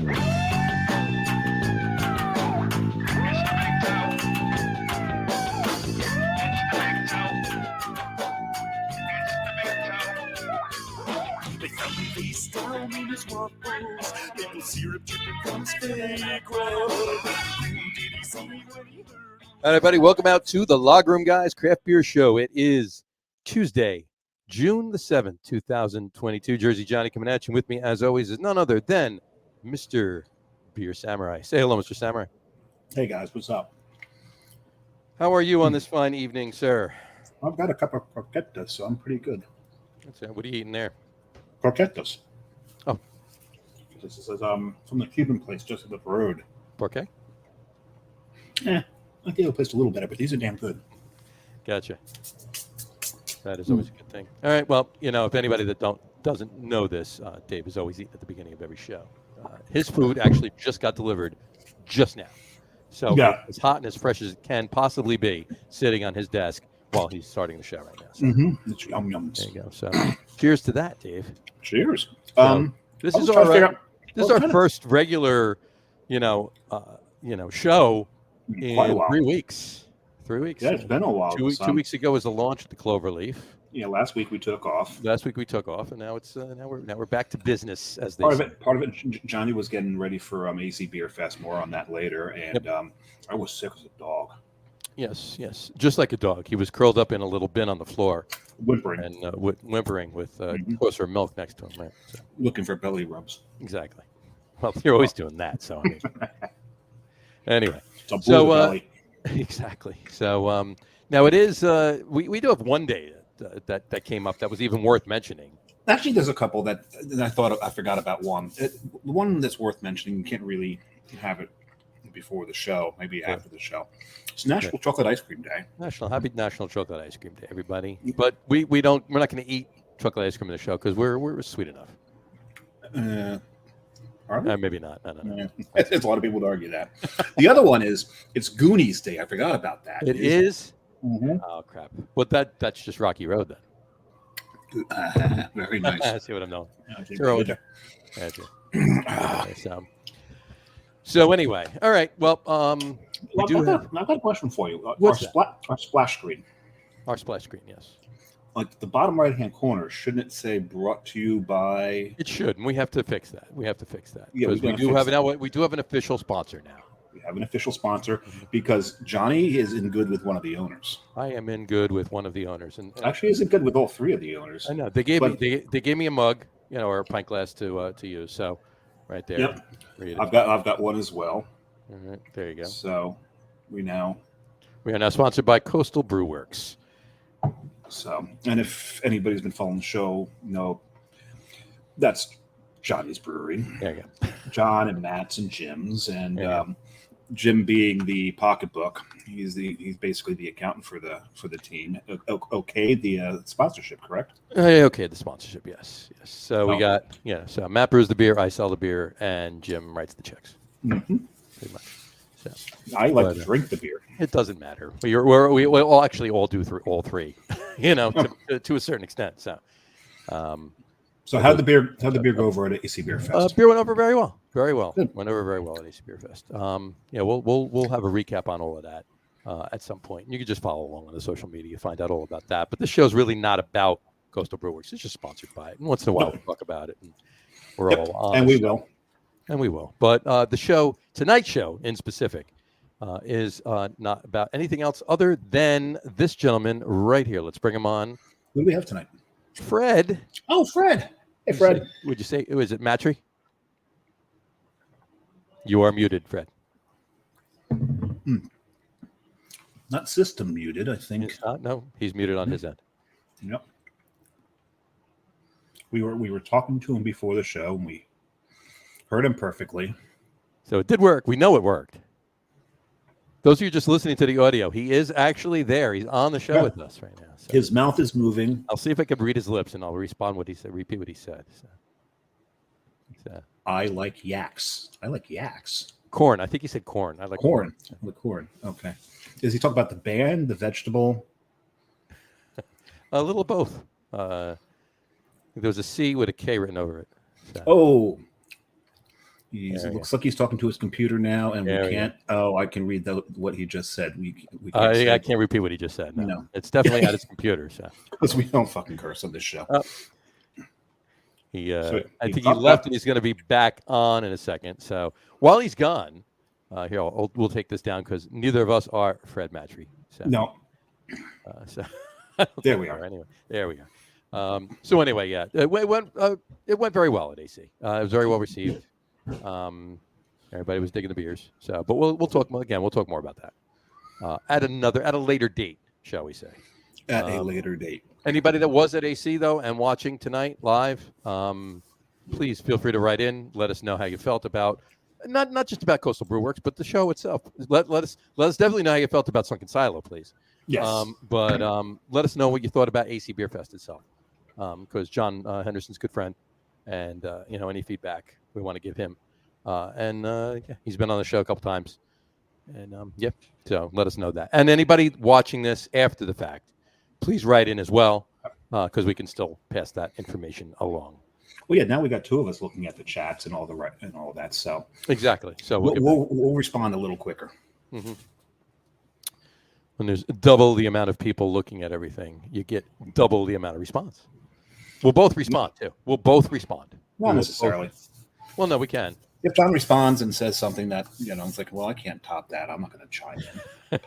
All right, everybody, welcome out to the Log Room Guys Craft Beer Show. It is Tuesday, June the 7th, 2022. Jersey Johnny coming at you. With me, as always, is none other than Mr. Beer Samurai. Say hello, Mr. Samurai. Hey, guys, what's up? How are you on this fine evening, sir? I've got a couple of croquetas, so I'm pretty good. What are you eating there? Croquetas. Oh. This is from the Cuban place just up the road. Okay. I think it'll taste a little better, but these are damn good. Gotcha. That is always a good thing. All right, well, you know, if anybody that doesn't know this, Dave is always eating at the beginning of every show. His food actually just got delivered just now. So as hot and as fresh as it can possibly be, sitting on his desk while he's starting the show right now. So, It's yum-yums. there you go. So cheers to that, Dave. Cheers. So, this is our first regular, show in 3 weeks. 3 weeks. Yeah, it's been a while. 2 weeks ago was the launch of the Cloverleaf. Yeah, last week we took off. And now it's now we're back to business, as they say. Part of it, Johnny was getting ready for AC Beer Fest. More on that later. And I was sick as a dog. Yes, just like a dog. He was curled up in a little bin on the floor, whimpering and whimpering with saucer of milk next to him. Right, so. Looking for belly rubs. Exactly. Well, you're always doing that. So I mean, anyway, belly. Exactly. So now it is. We do have one day that came up that was even worth mentioning. Actually, there's a couple that I forgot about. One, the one that's worth mentioning. You can't really have it before the show, maybe after the show. It's National Chocolate Ice Cream Day. Happy National Chocolate Ice Cream Day, everybody. But we're not going to eat chocolate ice cream in the show because we're sweet enough. Are we? Maybe not. I don't know. Yeah. There's a lot of people would argue that. The other one it's Goonies Day. I forgot about that. It is? Mm-hmm. Oh, crap. Well, that's just Rocky Road then. Very nice. I see what I'm doing. So anyway, all right. Well, I've got a question for you. Our splash screen. Our splash screen, yes. Like the bottom right-hand corner, shouldn't it say "brought to you by"? It should, and we have to fix that. Yeah, because we do have an official sponsor now. We have an official sponsor because Johnny is in good with one of the owners. I am in good with one of the owners, and actually, isn't good with all three of the owners. I know they gave me a mug, or a pint glass to use. So, right there. Yep. I've got one as well. All right, there you go. So, we are now sponsored by Coastal Brew Works. So, and if anybody's been following the show, that's Johnny's brewery. There you go. John and Matt's and Jim's, and Jim being the pocketbook. He's basically the accountant for the team. Okay, the sponsorship, correct? Okay, the sponsorship, yes. So we got So Matt brews the beer, I sell the beer, and Jim writes the checks. Mm-hmm. Pretty much. So, I like to drink the beer. It doesn't matter. We all actually all do all three, to a certain extent. So, so how'd the beer go over at AC Beer Fest? Beer went over very well. Good. Went over very well at AC Beer Fest. We'll have a recap on all of that at some point. You can just follow along on the social media, find out all about that. But this show's really not about Coastal Brew Works. It's just sponsored by it. And once in a while, we'll talk about it. And we're all on. And we will. And we will. But tonight's show in specific, is not about anything else other than this gentleman right here. Let's bring him on. Who do we have tonight? Fred. Oh, Fred. Hey, Fred. Would you say, is it Mattrey? You are muted, Fred. Not system muted, I think. No, he's muted on his end. Yep. We were talking to him before the show, and we heard him perfectly. So it did work. We know it worked. Those of you just listening to the audio, he is actually there. He's on the show with us right now. So his mouth is moving. I'll see if I can read his lips, and I'll repeat what he said. So. I like yaks. Corn. I think he said corn. I like corn. Corn. Okay. Does he talk about the band, the vegetable? A little of both. There was a C with a K written over it. So. Oh. It looks like he's talking to his computer now, and we can't. Oh, I can read what he just said. We can't. I can't repeat what he just said. No. It's definitely at his computer. So because we don't fucking curse on this show. I think he left, and he's going to be back on in a second. So while he's gone, here we'll take this down because neither of us are Fred Mattrey. So, no. So there we are. Anyway, there we are. So anyway, yeah, it went very well at AC. It was very well received. Everybody was digging the beers. So, but we'll talk again. We'll talk more about that at a later date, shall we say? At a later date. Anybody that was at AC though and watching tonight live, please feel free to write in. Let us know how you felt about not just about Coastal Brew Works, but the show itself. Let us definitely know how you felt about Sunkin Silo, please. Yes. But let us know what you thought about AC Beer Fest itself, because John Henderson's a good friend, and any feedback we want to give him. He's been on the show a couple times, and so let us know that. And anybody watching this after the fact, please write in as well, because we can still pass that information along. Well, yeah. Now we got two of us looking at the chats and all that. So exactly. So we'll respond a little quicker. Mm-hmm. When there's double the amount of people looking at everything, you get double the amount of response. We'll both respond too. We'll both respond. Not necessarily. Well, no, we can. If John responds and says something that it's like, well, I can't top that. I'm not going to chime in.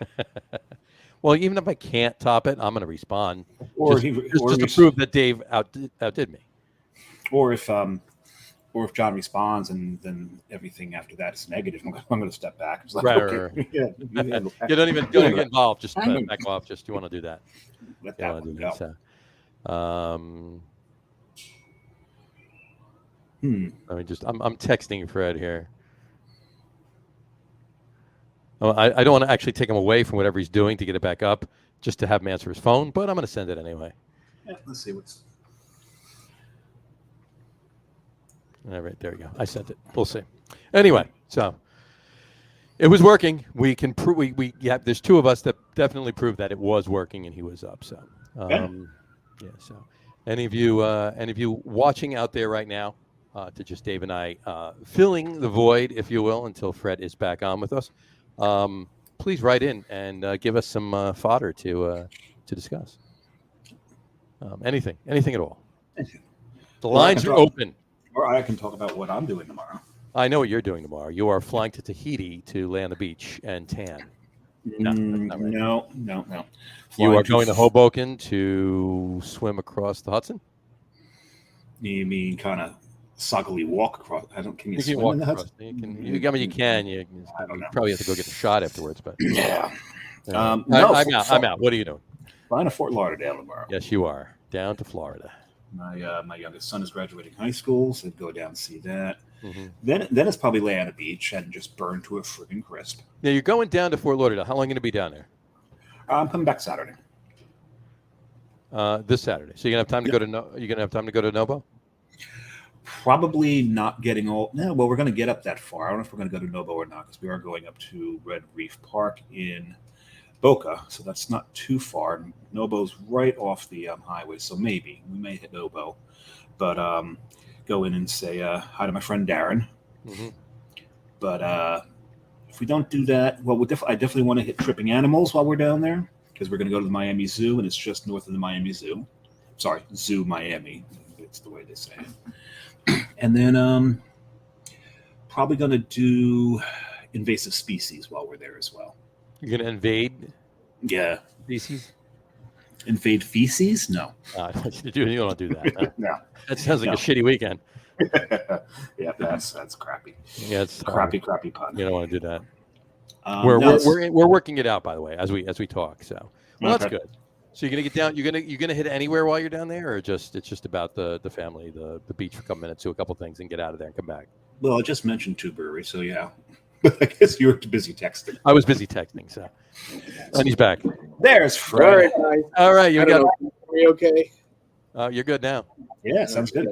Well, even if I can't top it, I'm going to respond. Or just to prove that Dave outdid me. Or if John responds and then everything after that is negative, I'm going to step back. It's like, right. Yeah. You don't even get involved. Just back off. Just you want to do that. Let that one go. So, I'm texting Fred here. I don't want to actually take him away from whatever he's doing to get it back up, just to have him answer his phone, but I'm going to send it anyway. Yeah, let's see what's. All right, there we go. I sent it. We'll see. Anyway, so it was working. We can prove. There's two of us that definitely proved that it was working, and he was up. So, So, any of you watching out there right now, to just Dave and I filling the void, if you will, until Fred is back on with us. Please write in and give us some fodder to discuss. Anything at all. The lines are open. Or I can talk about what I'm doing tomorrow. I know what you're doing tomorrow. You are flying to Tahiti to lay on the beach and tan. No. You are going to Hoboken to swim across the Hudson? You mean kind of soggily walk across? Can you swim walk in the across. Hudson? You probably have to go get a shot afterwards. But yeah. I'm out. What are you doing? Flying to Fort Lauderdale tomorrow. Yes, you are. Down to Florida. My youngest son is graduating high school, so I'd go down and see that. Mm-hmm. Then it's probably lay on a beach and just burn to a friggin' crisp. Now you're going down to Fort Lauderdale. How long are you going to be down there? I'm coming back Saturday. This Saturday. So you're gonna have time to go to You're gonna have time to go to Nobo? Probably not getting all. No, well, we're going to get up that far. I don't know if we're going to go to Nobo or not, because we are going up to Red Reef Park in Boca, so that's not too far. Nobo's right off the highway, so maybe we may hit Nobo, but go in and say hi to my friend Darren. Mm-hmm. But if we don't do that, well, I definitely want to hit Tripping Animals while we're down there, because we're going to go to the Miami Zoo, and it's just north of the Miami Zoo. Sorry, Zoo Miami. It's the way they say it. And then probably going to do Invasive Species while we're there as well. You're going to invade? Yeah. Species? Invade feces? No. You don't do that. No. That sounds like a shitty weekend. Yeah, that's crappy. Yeah, it's crappy pun. You don't want to do that. We're working it out, by the way, as we talk. So that's good. So you're gonna get down. You're gonna hit anywhere while you're down there, or it's just about the family, the beach for a couple minutes, do a couple things, and get out of there and come back. Well, I just mentioned two breweries, so yeah. But I guess you were too busy texting. I was busy texting, so. And he's back. There's Fred. All right, you got. Are we okay? You're good now. Yeah, sounds good.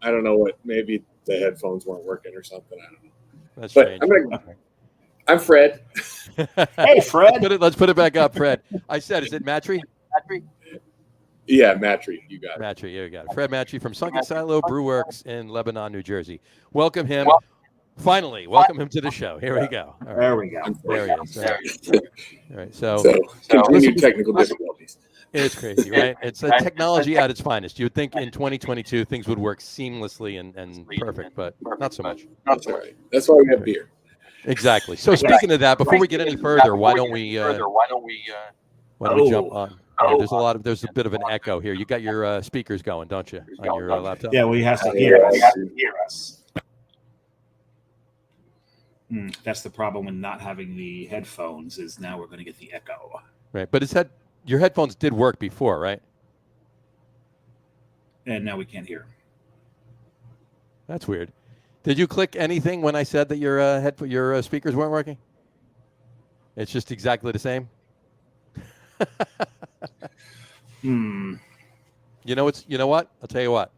I don't know what. Maybe the headphones weren't working or something. I don't know. That's but strange. I'm Fred. Hey, Fred. Let's put it back up, Fred. I said, is it Mattrey? Yeah, Mattrey. You got it. Mattrey, here we got it. Fred Mattrey from Sunkin Silo Brew Works in Lebanon, New Jersey. Welcome him. Finally, welcome him to the show. Here we go. All right. There we go. There he is. All right. So continued technical difficulties. it's crazy, right? It's a technology at its finest. You would think in 2022 things would work seamlessly and perfect, but not so much. That's all right. That's why we have beer. Exactly. So speaking of that, before we get any further, why don't we jump on? There's a bit of an echo here. You got your speakers going, don't you, on your laptop? Yeah, well, he has to hear us. That's the problem with not having the headphones. Is now we're going to get the echo. Right, but your headphones did work before, right? And now we can't hear. That's weird. Did you click anything when I said that your speakers weren't working? It's just exactly the same. You know what? I'll tell you what.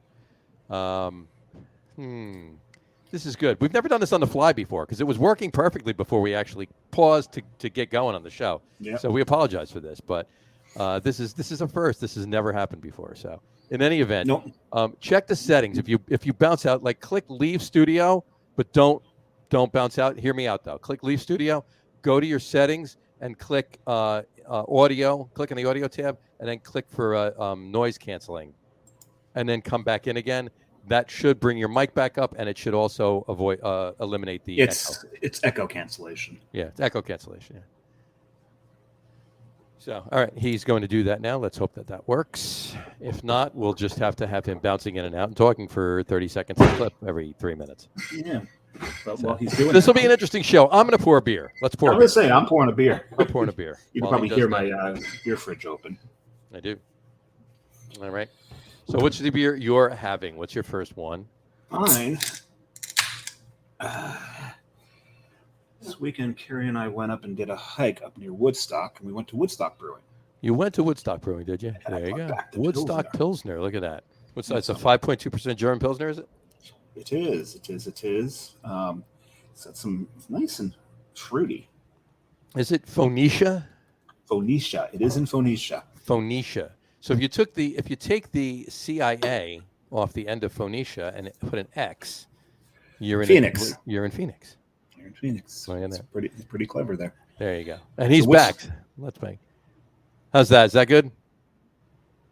This is good. We've never done this on the fly before because it was working perfectly before we actually paused to get going on the show. Yep. So we apologize for this, but this is a first. This has never happened before. So in any event, check the settings. If you bounce out, like click Leave Studio, but don't bounce out. Hear me out though. Click Leave Studio. Go to your settings and click audio. Click on the audio tab and then click for noise canceling, and then come back in again. That should bring your mic back up, and it should also eliminate the echo. It's echo cancellation. Yeah, it's echo cancellation. Yeah. So, all right, he's going to do that now. Let's hope that works. If not, we'll just have to have him bouncing in and out and talking for 30 seconds a clip every 3 minutes. Yeah. Well, he's doing. This will be an interesting show. I'm going to pour a beer. Let's pour. I'm going to say I'm pouring a beer. I'm pouring a beer. You can probably hear my beer fridge open. I do. All right. So what's the beer you're having? What's your first one? Mine. This weekend, Carrie and I went up and did a hike up near Woodstock, and we went to Woodstock Brewing. You went to Woodstock Brewing, did you? There you go. Woodstock Pilsner. Look at that. What's that? It's a 5.2% German Pilsner, is it? It is. It's got some nice and fruity. Is it Phoenicia? Phoenicia. It is in Phoenicia. Phoenicia. So if you take the CIA off the end of Phoenicia and put an X, you're in Phoenix. You're in Phoenix. You're in Phoenix. It's pretty clever there. There you go. And he's back. Let's make. How's that? Is that good?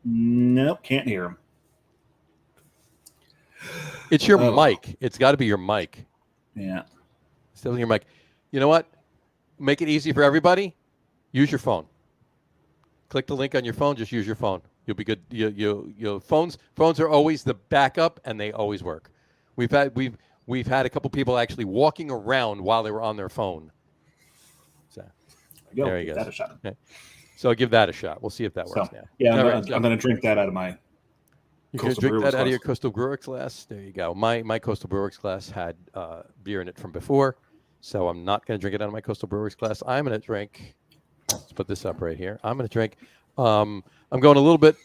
Nope, can't hear him. It's your mic. It's got to be your mic. Yeah. Still your mic. You know what? Make it easy for everybody. Use your phone. Click the link on your phone. Just use your phone. You'll be good. Phones are always the backup, and they always work. We've had a couple people actually walking around while they were on their phone. So there you go. That a shot. Okay. So give that a shot. We'll see if that works now. Yeah, I'm going to drink that out of my. You can drink that out of your Coastal Brew Works glass. There you go. My Coastal Brew Works glass had beer in it from before, so I'm not going to drink it out of my Coastal Brew Works glass. I'm going to drink. Let's put this up right here. I'm going to drink. I'm going a little bit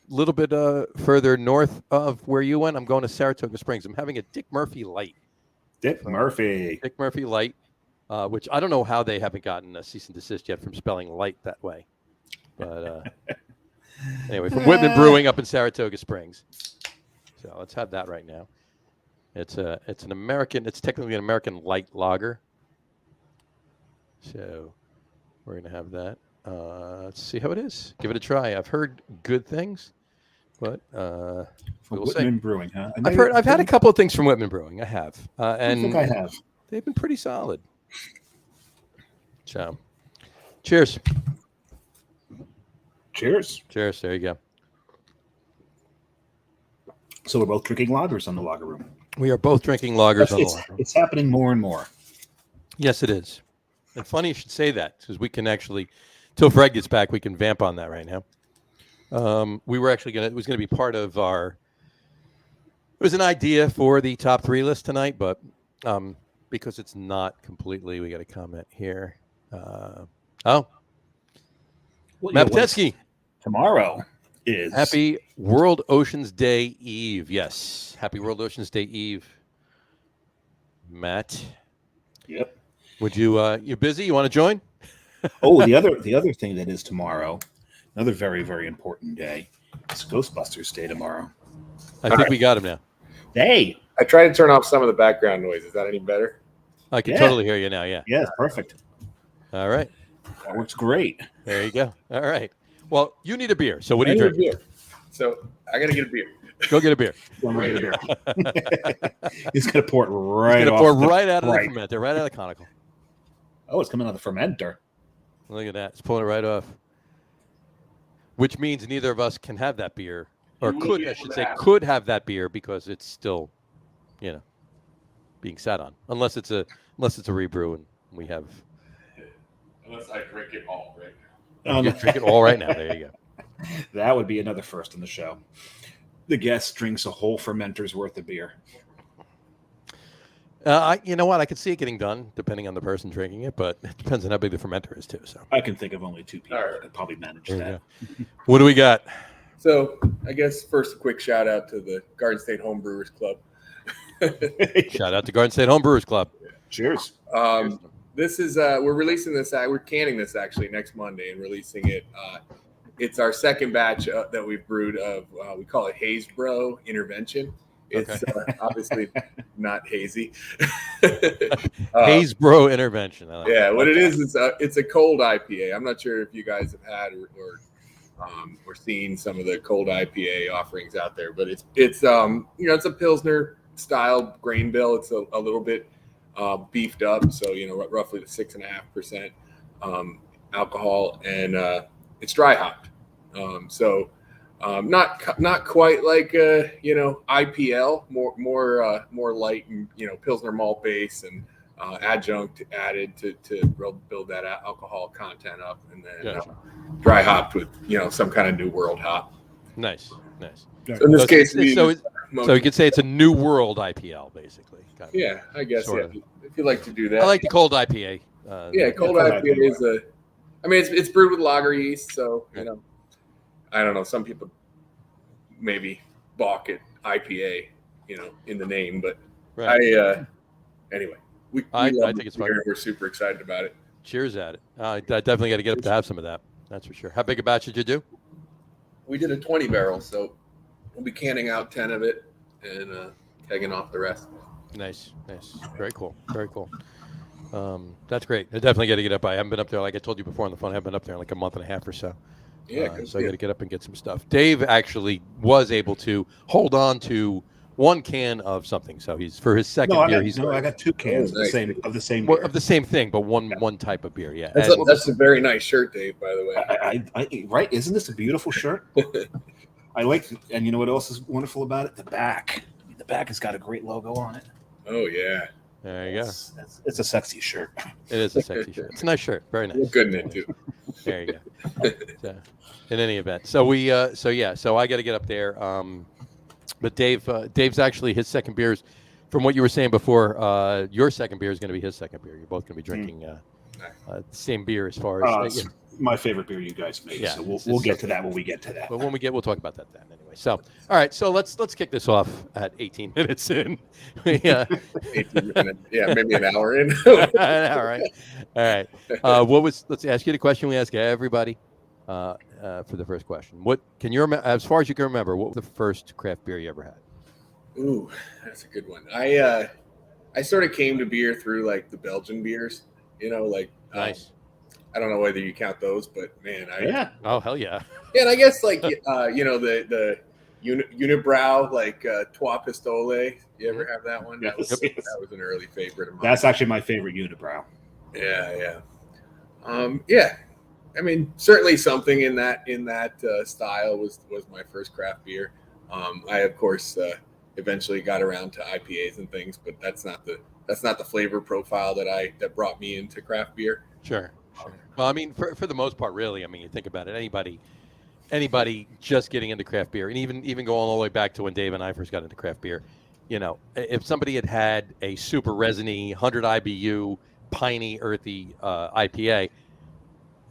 further north of where you went. I'm going to Saratoga Springs. I'm having a Dick Murphy Light. Dick Murphy Light, which I don't know how they haven't gotten a cease and desist yet from spelling light that way. But anyway, from Whitman Brewing up in Saratoga Springs. So let's have that right now. It's an American. It's technically an American light lager. So we're gonna have that. Let's see how it is. Give it a try. I've heard good things, but from Whitman Brewing, huh? I've had a couple of things from Whitman Brewing. I have, and I think I have. They've been pretty solid. So, cheers. Cheers. Cheers. There you go. So we're both drinking lagers on the lager room. We are both drinking lagers on the lager room. It's happening more and more. Yes, it is. And funny you should say that because we can actually, till Fred gets back, we can vamp on that right now. We were actually it was going to be part of it was an idea for the top 3 list tonight, but because it's not completely, we got a comment here. Matt Patensky. Tomorrow is Happy World Oceans Day Eve. Yes. Happy World Oceans Day Eve. Matt. Yep. Would you busy? You want to join? The other thing that is tomorrow, another very, very important day. It's Ghostbusters Day tomorrow. I think we got him now. Hey. I tried to turn off some of the background noise. Is that any better? I can Yeah. totally hear you now. Yeah. Yeah, it's perfect. All right. That works great. There you go. All right. Well, you need a beer. So what are I you need a drinking? beer. So I got to get a beer. Go get a beer. One more beer. He's gonna pour it He's right going to off. pour the- right out of right. the fermenter, right out of the conical. Oh, it's coming out of the fermenter. Look at that. It's pulling it right off. Which means neither of us can have that beer. Or You will could, be I able should to say, have it. could have that beer because it's still, being sat on. Unless it's a rebrew and we have Unless I drink it all right Oh, you no. drink it all right now. There you go. That would be another first in the show. The guest drinks a whole fermenter's worth of beer. You know what? I could see it getting done depending on the person drinking it, but it depends on how big the fermenter is too. So I can think of only 2 people All right. that could probably manage there you that. go. What do we got? So I guess first a quick shout out to the Garden State Home Brewers Club. Shout out to Garden State Home Brewers Club. Cheers. This is we're releasing this. We're canning this actually next Monday and releasing it. It's our second batch that we've brewed of. We call it Haze Bro Intervention. It's obviously not hazy. Haze Bro Intervention. I like Yeah, that. what it is it's a cold IPA. I'm not sure if you guys have had or seen some of the cold IPA offerings out there, but it's it's a Pilsner style grain bill. It's a little bit beefed up, so roughly 6.5% alcohol, and it's dry hopped. Not quite like IPL, more light and Pilsner malt base and adjunct added to build that alcohol content up, and then dry hopped with some kind of New World hop. Nice. So in this case, so you could say it's a New World IPL, basically. Kind of. yeah, I guess sort of. if you like to do that. I like the cold IPA. Cold IPA is it's brewed with lager yeast, so I don't know. Some people maybe balk at IPA, in the name, but Right. anyway, I love think it's beer. fun. We're super excited about it. Cheers at it. I definitely got to get up to have some of that. That's for sure. How big a batch did you do? We did a 20 barrel, so we'll be canning out 10 of it and kegging off the rest. Nice. Very cool. That's great. I definitely got to get up. I haven't been up there, like I told you before on the phone. I haven't been up there in like a month and a half or so. Yeah, so I got to get up and get some stuff. Dave actually was able to hold on to one can of something. So he's for his second beer. I got 2 cans of the same well, beer. of the same thing, but one type of beer. Yeah, That's a very nice shirt, Dave. By the way, I right? Isn't this a beautiful shirt? I like, and you know what else is wonderful about it? The back. The back has got a great logo on it. Oh yeah, there you go. It's a sexy shirt. It is a sexy shirt. It's a nice shirt. Very nice. look good in it too. There you go. So, in any event, so I got to get up there. But Dave's actually his second beer is, from what you were saying before, your second beer is going to be his second beer. You're both going to be drinking the same beer as far as. My favorite beer you guys made. Yeah, so we'll get to that when we get to that. But we'll talk about that then anyway. So, all right. So let's kick this off at 18 minutes in. Yeah. 18 minutes. Yeah, maybe an hour in. All right. Let's ask you the question we ask everybody for the first question. What can you remember, as far as you can remember, what was the first craft beer you ever had? Ooh, that's a good one. I sort of came to beer through like the Belgian beers, Nice. I don't know whether you count those, but man, Oh, hell yeah. Yeah, and I guess like the unibrow, like Trois Pistoles. You ever have that one? That was an early favorite of mine. That's actually my favorite unibrow. Yeah. I mean, certainly something in that style was my first craft beer. I of course eventually got around to IPAs and things, but that's not the flavor profile that brought me into craft beer. Sure. Well, I mean, for the most part, really. I mean, you think about it. Anybody just getting into craft beer, and even going all the way back to when Dave and I first got into craft beer, if somebody had a super resiny 100 IBU piney earthy IPA,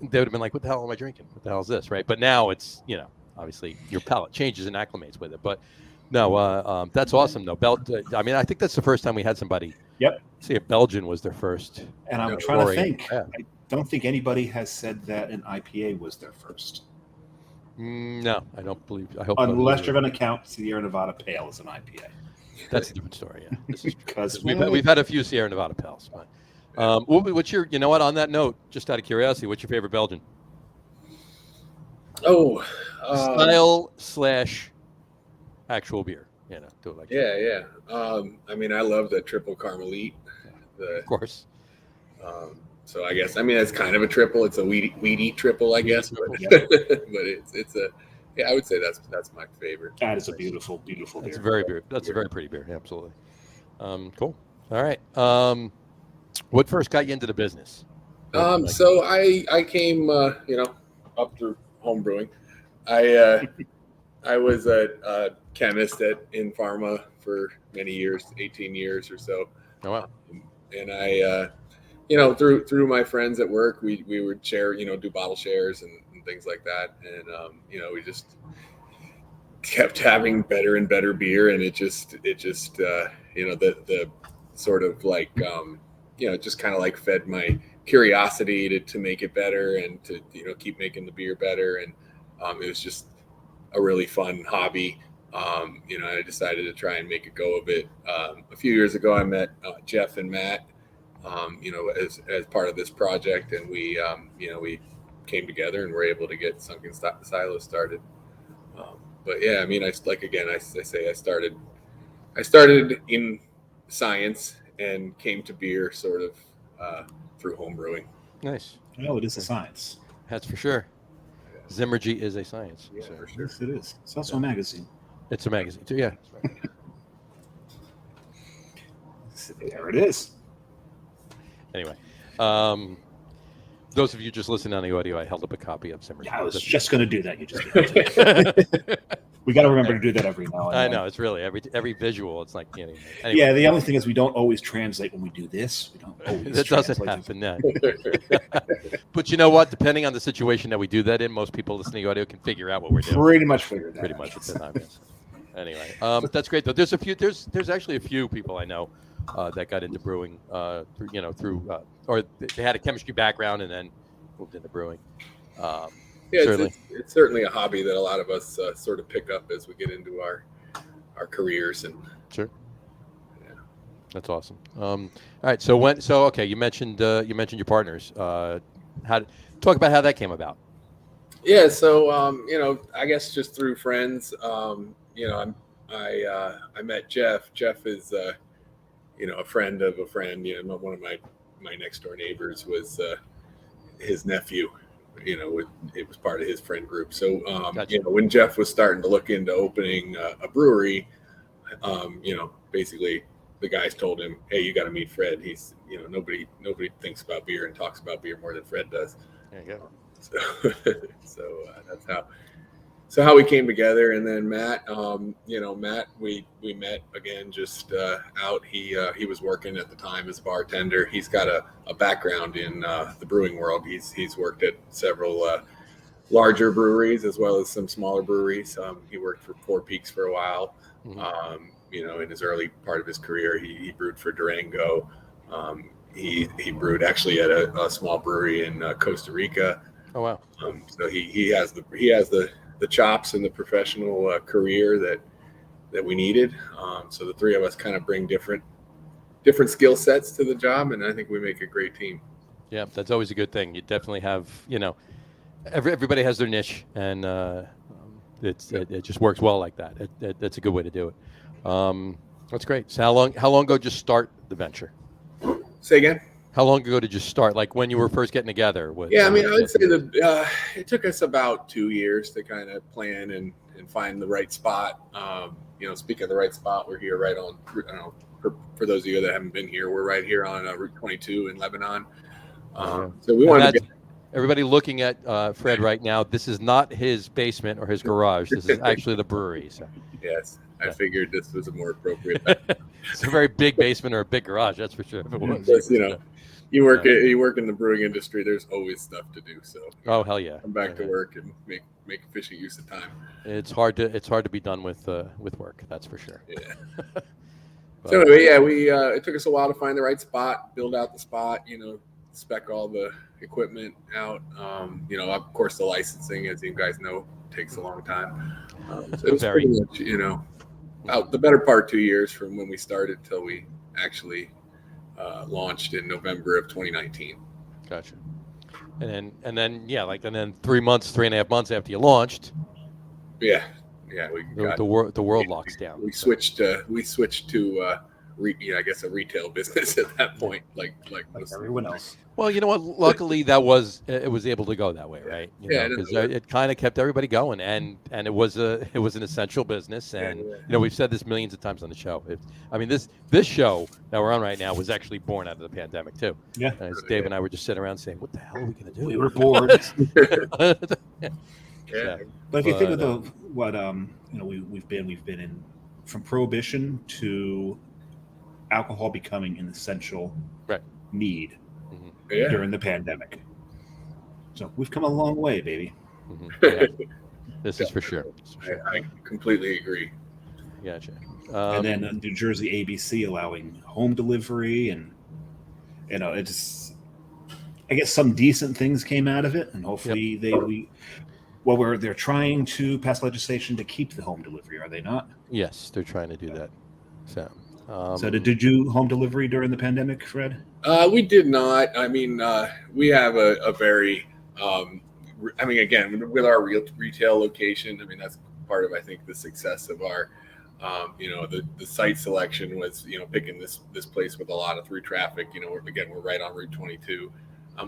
they would have been like, "What the hell am I drinking? What the hell is this?" Right? But now it's obviously your palate changes and acclimates with it. But no, that's awesome though. I mean, I think that's the first time we had somebody. Yep. See, a Belgian was their first. And I'm trying to think. Yeah. I don't think anybody has said that an IPA was their first. No, I don't believe. I hope Unless you're going to count Sierra Nevada Pale as an IPA. That's a different story. Yeah, this is true. Because We've had a few Sierra Nevada pals. But, what's your? You know what? On that note, just out of curiosity, what's your favorite Belgian Oh, style / actual beer? You know, do it like that. yeah. I mean, I love the triple Carmelite. Of course. So I guess it's kind of a triple. It's a weedy triple, I guess. But, triple, but it's a I would say that's my favorite. that is a beautiful, beautiful That's beer. That's a very pretty beer. Yeah, absolutely. Cool. All right. What first got you into the business? So I came up through home brewing. I was a chemist in pharma for many years, 18 years or so. Oh wow. And I through my friends at work, we would share, do bottle shares and things like that. And, we just kept having better and better beer. And it just the sort of like, just kind of like fed my curiosity to make it better and to, keep making the beer better. And it was just a really fun hobby. I decided to try and make a go of it. A few years ago, I met Jeff and Matt, as part of this project, and we came together and were able to get Sunkin Silo started. But yeah, I started in science and came to beer sort of through home brewing. Nice. Oh, it is a science. That's for sure. Zimmergy is a science. Yeah, So. for sure. Yes, it is. It's also a magazine. It's a magazine too. Yeah. There it is. Anyway, those of you just listening on the audio, I held up a copy of Zimmergy. I was just going to do that. You just did. We got to remember to do that every now and then. I know, it's really every visual. It's like anyway. Yeah, the only thing is we don't always translate when we do this. We don't always. That doesn't happen then. But you know what? Depending on the situation that we do that in, most people listening to the audio can figure out what we're doing. Pretty much figured that. Pretty out. much at the time. Yes. Anyway, but that's great though. There's actually a few people I know that got into brewing through or they had a chemistry background and then moved into brewing. It's certainly a hobby that a lot of us sort of pick up as we get into our careers. And sure, yeah, that's awesome. All right, so you mentioned your partners. Talk about how that came about. Yeah, so I guess just through friends. I met Jeff. Jeff is a friend of a friend. One of my next door neighbors was his nephew. It was part of his friend group. So, Gotcha. When Jeff was starting to look into opening a brewery, basically the guys told him, "Hey, you got to meet Fred. He's, nobody thinks about beer and talks about beer more than Fred does." There you go. So that's how we came together. And then Matt, Matt, we met again just out. He was working at the time as a bartender. He's got a background in the brewing world. He's worked at several larger breweries as well as some smaller breweries. He worked for Four Peaks for a while. Mm-hmm. In his early part of his career, he brewed for Durango. He brewed actually at a small brewery in Costa Rica. Oh wow! So he has the chops and the professional career that we needed. So the three of us kind of bring different skill sets to the job, and I think we make a great team. Yeah, that's always a good thing. You definitely have, everybody has their niche, and it just works well like that. That's a good way to do it. That's great. So how long ago did you start the venture? Say again? How long ago did you start? Like when you were first getting together? I would say it took us about 2 years to kind of plan and find the right spot. Speaking of the right spot, we're here right on, for those of you that haven't been here, we're right here on Route 22 in Lebanon. So we wanted to get... Everybody looking at Fred right now, this is not his basement or his garage. This is actually the brewery. So. Yes, I figured this was a more appropriate. It's a very big basement or a big garage, that's for sure. If it was. But, you work in the brewing industry. There's always stuff to do. So hell yeah, come back to work and make efficient use of time. It's hard to be done with work. That's for sure. Yeah. So anyway, we it took us a while to find the right spot, build out the spot. Spec all the equipment out. Of course, the licensing, as you guys know, takes a long time. So it was pretty much, about the better part 2 years from when we started till we actually launched in November of 2019. Gotcha. And then 3.5 months after you launched, Yeah, the world locks down. We switched to I guess a retail business at that point, like everyone else. Well, you know what? Luckily, it was able to go that way, right? Because it kind of kept everybody going, and it was an essential business. And we've said this millions of times on the show. This show that we're on right now was actually born out of the pandemic too. Yeah, as Dave and I were just sitting around saying, "What the hell are we going to do?" We were bored. Yeah. But if you think of what we've been in from prohibition to alcohol becoming an essential need during the pandemic. So we've come a long way, baby. Yeah. This is for sure. I completely agree. Gotcha. And then New Jersey ABC allowing home delivery, and I guess some decent things came out of it, and hopefully they're trying to pass legislation to keep the home delivery, are they not? Yes, they're trying to do that. So did you do home delivery during the pandemic, Fred? We did not. We have a very, again, with our retail location, that's part of, I think, the success of our, the site selection was, picking this place with a lot of through traffic. We're right on Route 22.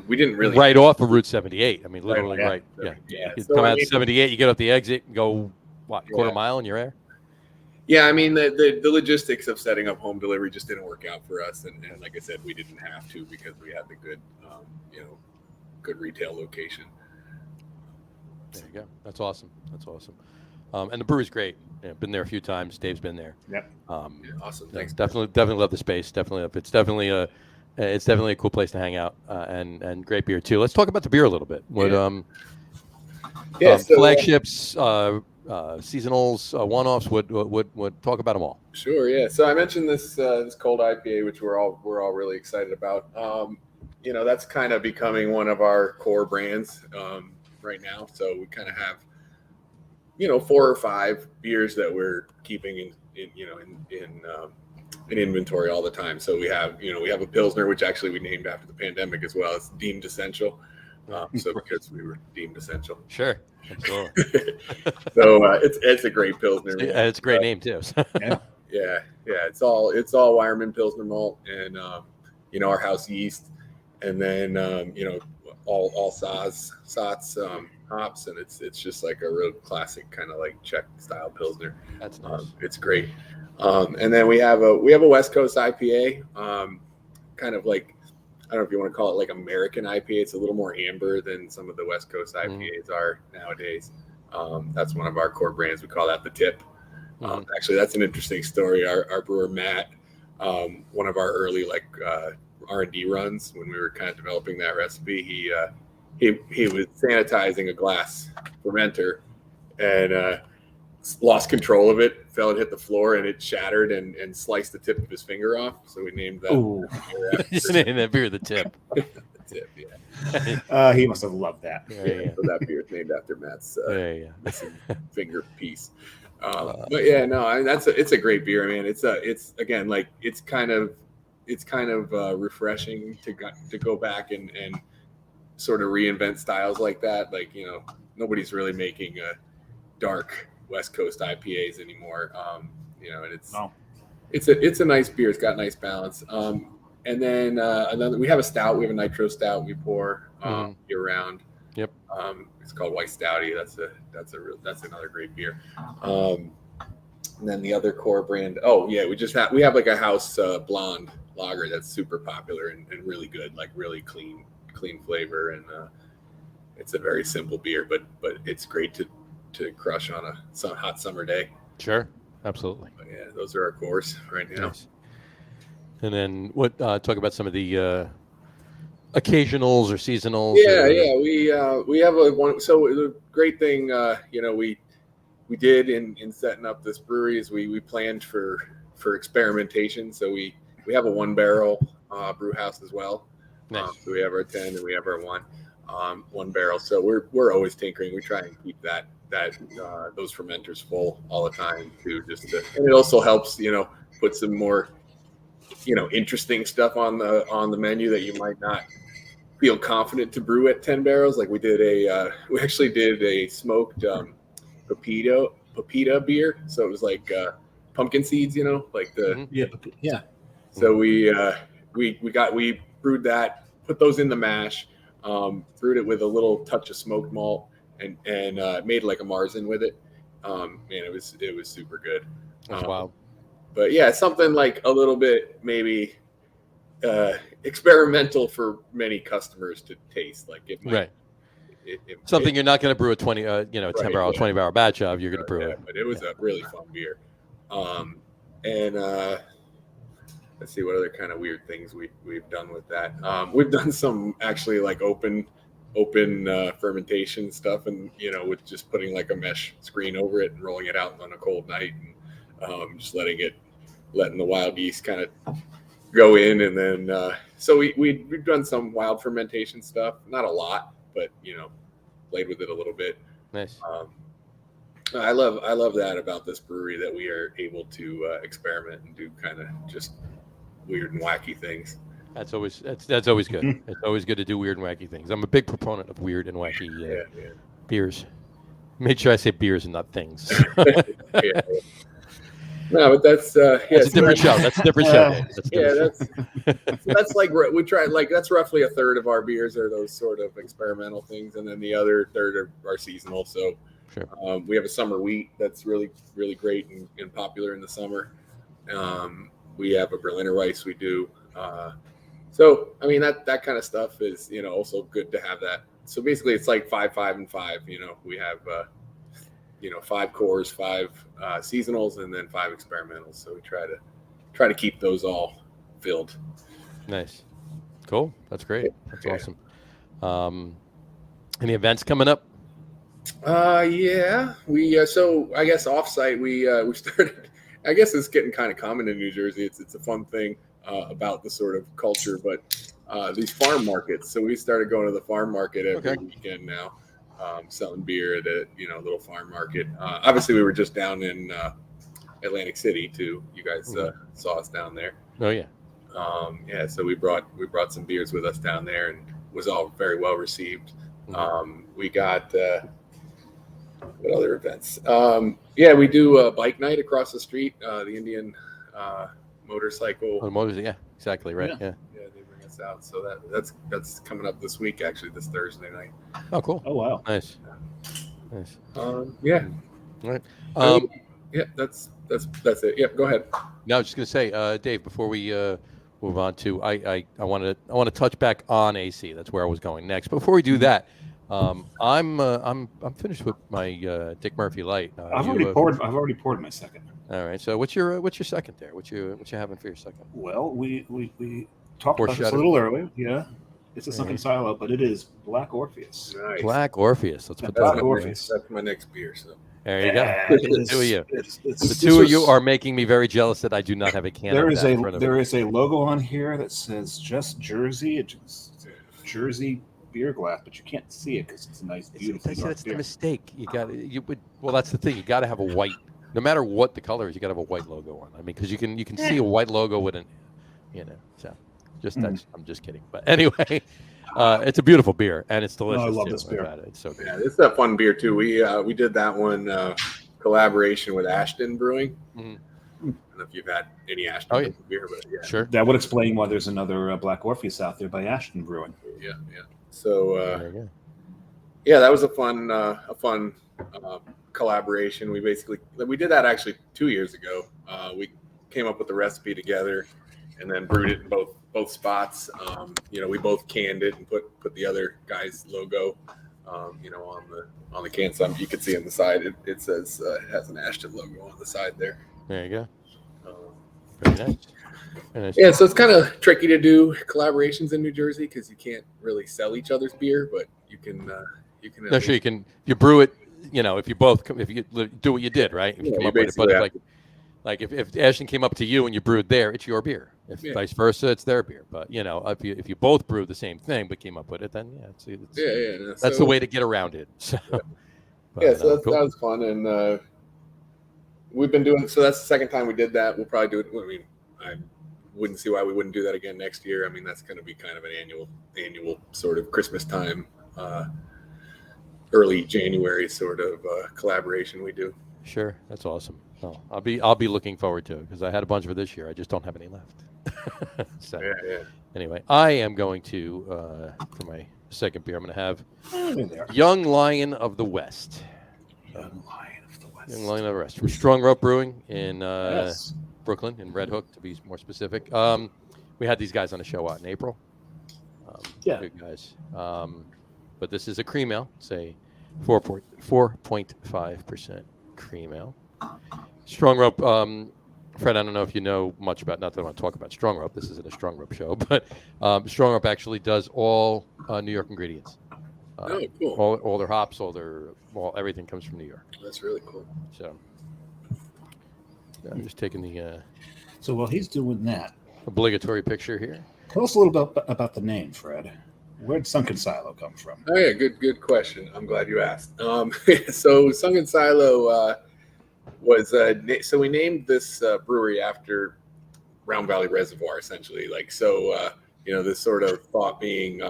We didn't really right off of Route 78. Literally right. Yeah. You come out 78, you get up the exit, and go quarter mile, and you're there. Yeah, the logistics of setting up home delivery just didn't work out for us, and like I said, we didn't have to because we had the good, good retail location. There you go. That's awesome. And the brewery's great. Been there a few times. Dave's been there. Yep. Awesome. Thanks. Definitely love the space. It's definitely a cool place to hang out, and great beer too. Let's talk about the beer a little bit. Flagships. Seasonals, one-offs, would talk about them all. Sure, yeah. So I mentioned this cold IPA, which we're all really excited about. That's kind of becoming one of our core brands right now. So we kind of have 4 or 5 beers that we're keeping in inventory all the time. So we have a Pilsner, which actually we named after the pandemic as well. It's deemed essential. Because we were deemed essential. Sure. Absolutely. So it's a great Pilsner. It's a great name too. Yeah. It's all Wireman Pilsner malt, and our house yeast, and then all Saaz hops, and it's just like a real classic kind of like Czech style Pilsner. That's nice. It's great. And then we have a West Coast IPA, kind of like, I don't know if you want to call it like American IPA. It's a little more amber than some of the West Coast IPAs are nowadays. That's one of our core brands. We call that the Tip. Actually, that's an interesting story. Our brewer Matt, one of our early R&D runs when we were kind of developing that recipe, he was sanitizing a glass fermenter and lost control of it, fell and hit the floor, and it shattered and sliced the tip of his finger off. So we named that. Named that beer the Tip. The Tip, yeah. He must have loved that. Yeah. So that beer is named after Matt's missing finger piece. But it's a great beer. It's again, like it's kind of refreshing to go back and sort of reinvent styles like that. Like, nobody's really making a dark West Coast IPAs anymore. And it's a nice beer. It's got nice balance. And then we have a stout. We have a nitro stout we pour year round. Yep. It's called White Stouty. That's another great beer. And then the other core brand. We have like a house blonde lager that's super popular and really good, like really clean flavor, and it's a very simple beer, but it's great to crush on a hot summer day. Sure, absolutely. But yeah, those are our cores right now. Nice. And then talk about some of the occasionals or seasonals. We have one. So the great thing, we did in setting up this brewery is we planned for experimentation. So we have a 1-barrel brew house as well. Nice. So we have our 10 and we have our 1 barrel. So we're always tinkering. We try and keep that those fermenters full all the time too. And it also helps, put some more, interesting stuff on the menu that you might not feel confident to brew at 10 barrels. Like we actually did a smoked pepita beer. So it was like pumpkin seeds, like the yeah. So we brewed that, put those in the mash, brewed it with a little touch of smoked malt, and made like a Marzen with it. Man, it was super good. That's wild. But yeah, something like a little bit maybe experimental for many customers to taste. Like it might, right. Something you're not going to brew a 20, 10 barrel, 20 barrel batch of. You're going to brew it. But it was a really fun beer. And let's see what other kind of weird things we've done with that. We've done some actually like open fermentation stuff, and with just putting like a mesh screen over it and rolling it out on a cold night, and just letting the wild yeast kind of go in, and then so we've done some wild fermentation stuff, not a lot, but played with it a little bit. Nice. I love that about this brewery, that we are able to experiment and do kind of just weird and wacky things. That's always good. It's always good to do weird and wacky things. I'm a big proponent of weird and wacky beers. Make sure I say beers and not things. Yeah. No, but that's a different show. That's a different show. That's like we try. Like that's roughly a third of our beers are those sort of experimental things, and then the other third are seasonal. So sure. We have a summer wheat that's really, really great and popular in the summer. We have a Berliner Weiss we do. So I mean that kind of stuff is also good to have that. So basically it's like 5, 5, and 5. We have 5 cores, 5 seasonals, and then 5 experimentals. So we try to keep those all filled. Nice, cool. That's great. That's awesome. Any events coming up? Yeah, we so I guess offsite we started. I guess it's getting kind of common in New Jersey. It's a fun thing about the sort of culture, but these farm markets. So we started going to the farm market every weekend now, selling beer at a little farm market. Obviously, we were just down in Atlantic City too. You guys saw us down there. Oh yeah. So we brought some beers with us down there, and was all very well received. We got what other events? We do a bike night across the street. The Indian motorcycle. Oh, yeah, exactly right. Yeah. They bring us out. So that's coming up this week, actually, this Thursday night. Oh, cool. Oh, wow. Nice. All right. That's it. Yeah, go ahead. No, I was just gonna say, Dave, before we move on to, I want to touch back on AC. That's where I was going next. Before we do that, I'm finished with my Dick Murphy Light. I've already poured my second. All right. So what's your second there? What you having for your second? Well, we talked about this a little earlier. Yeah, it's a Sunkin Silo, but it is Black Orpheus. Nice. Black Orpheus. Let's put Black that Orpheus. That's my next beer. So there you go. The two of you. The two of you are making me very jealous that I do not have a can. There is a logo on here that says just Jersey. It's Jersey beer glass, but you can't see it because it's a nice, beautiful. That's the mistake. Well, that's the thing. You got to have a white. No matter what the color is, you got to have a white logo on. I mean, because you can see a white logo with an, So, I'm just kidding. But anyway, it's a beautiful beer and it's delicious. I love this beer. It's so good. Yeah, this is a fun beer too. We did that one collaboration with Ashton Brewing. Mm-hmm. I don't know if you've had any Ashton beer, but yeah, sure. That would explain why there's another Black Orpheus out there by Ashton Brewing. Yeah. So that was a fun collaboration. We did that actually 2 years ago. We came up with the recipe together and then brewed it in both spots. We both canned it and put the other guy's logo on the can. So you can see on the side it says it has an Ashton logo on the side there. There you go. Very nice. Very nice. Yeah, so it's kind of tricky to do collaborations in New Jersey because you can't really sell each other's beer, but you can. No, sure you can. You brew it. If you do what you did, right? If you come up with it, but like if Ashton came up to you and you brewed there, it's your beer. If vice versa, it's their beer. But if you both brew the same thing but came up with it, then that's the way to get around it. So But, So cool. that was fun, and we've been doing. So that's the second time we did that. We'll probably do it. I mean, I wouldn't see why we wouldn't do that again next year. I mean, that's going to be kind of an annual sort of Christmas time, early January sort of collaboration we do. Sure, that's awesome. Well, I'll be looking forward to it because I had a bunch for this year. I just don't have any left. So Yeah. anyway, I am going to for my second beer. I'm going to have There. Young Lion of the West. Young Lion of the West. Young Lion of the West from Strong Rope Brewing in Yes. Brooklyn, in Red Hook, to be more specific. We had these guys on the show in April. Yeah. Good guys. But this is a cream ale. It's a 4.5% cream ale. Strong Rope. Fred, I don't know if you know much about. Not that I want to talk about Strong Rope. This isn't a Strong Rope show, but Strong Rope actually does all New York ingredients. Oh, cool. All their hops, everything comes from New York. That's really cool. So I'm just taking the So while he's doing that, obligatory picture here. tell us a little bit about the name, Fred. Where did Sunkin Silo come from? Oh yeah, good question. I'm glad you asked. So Sunkin Silo was so we named this brewery after Round Valley Reservoir, essentially. This sort of thought being,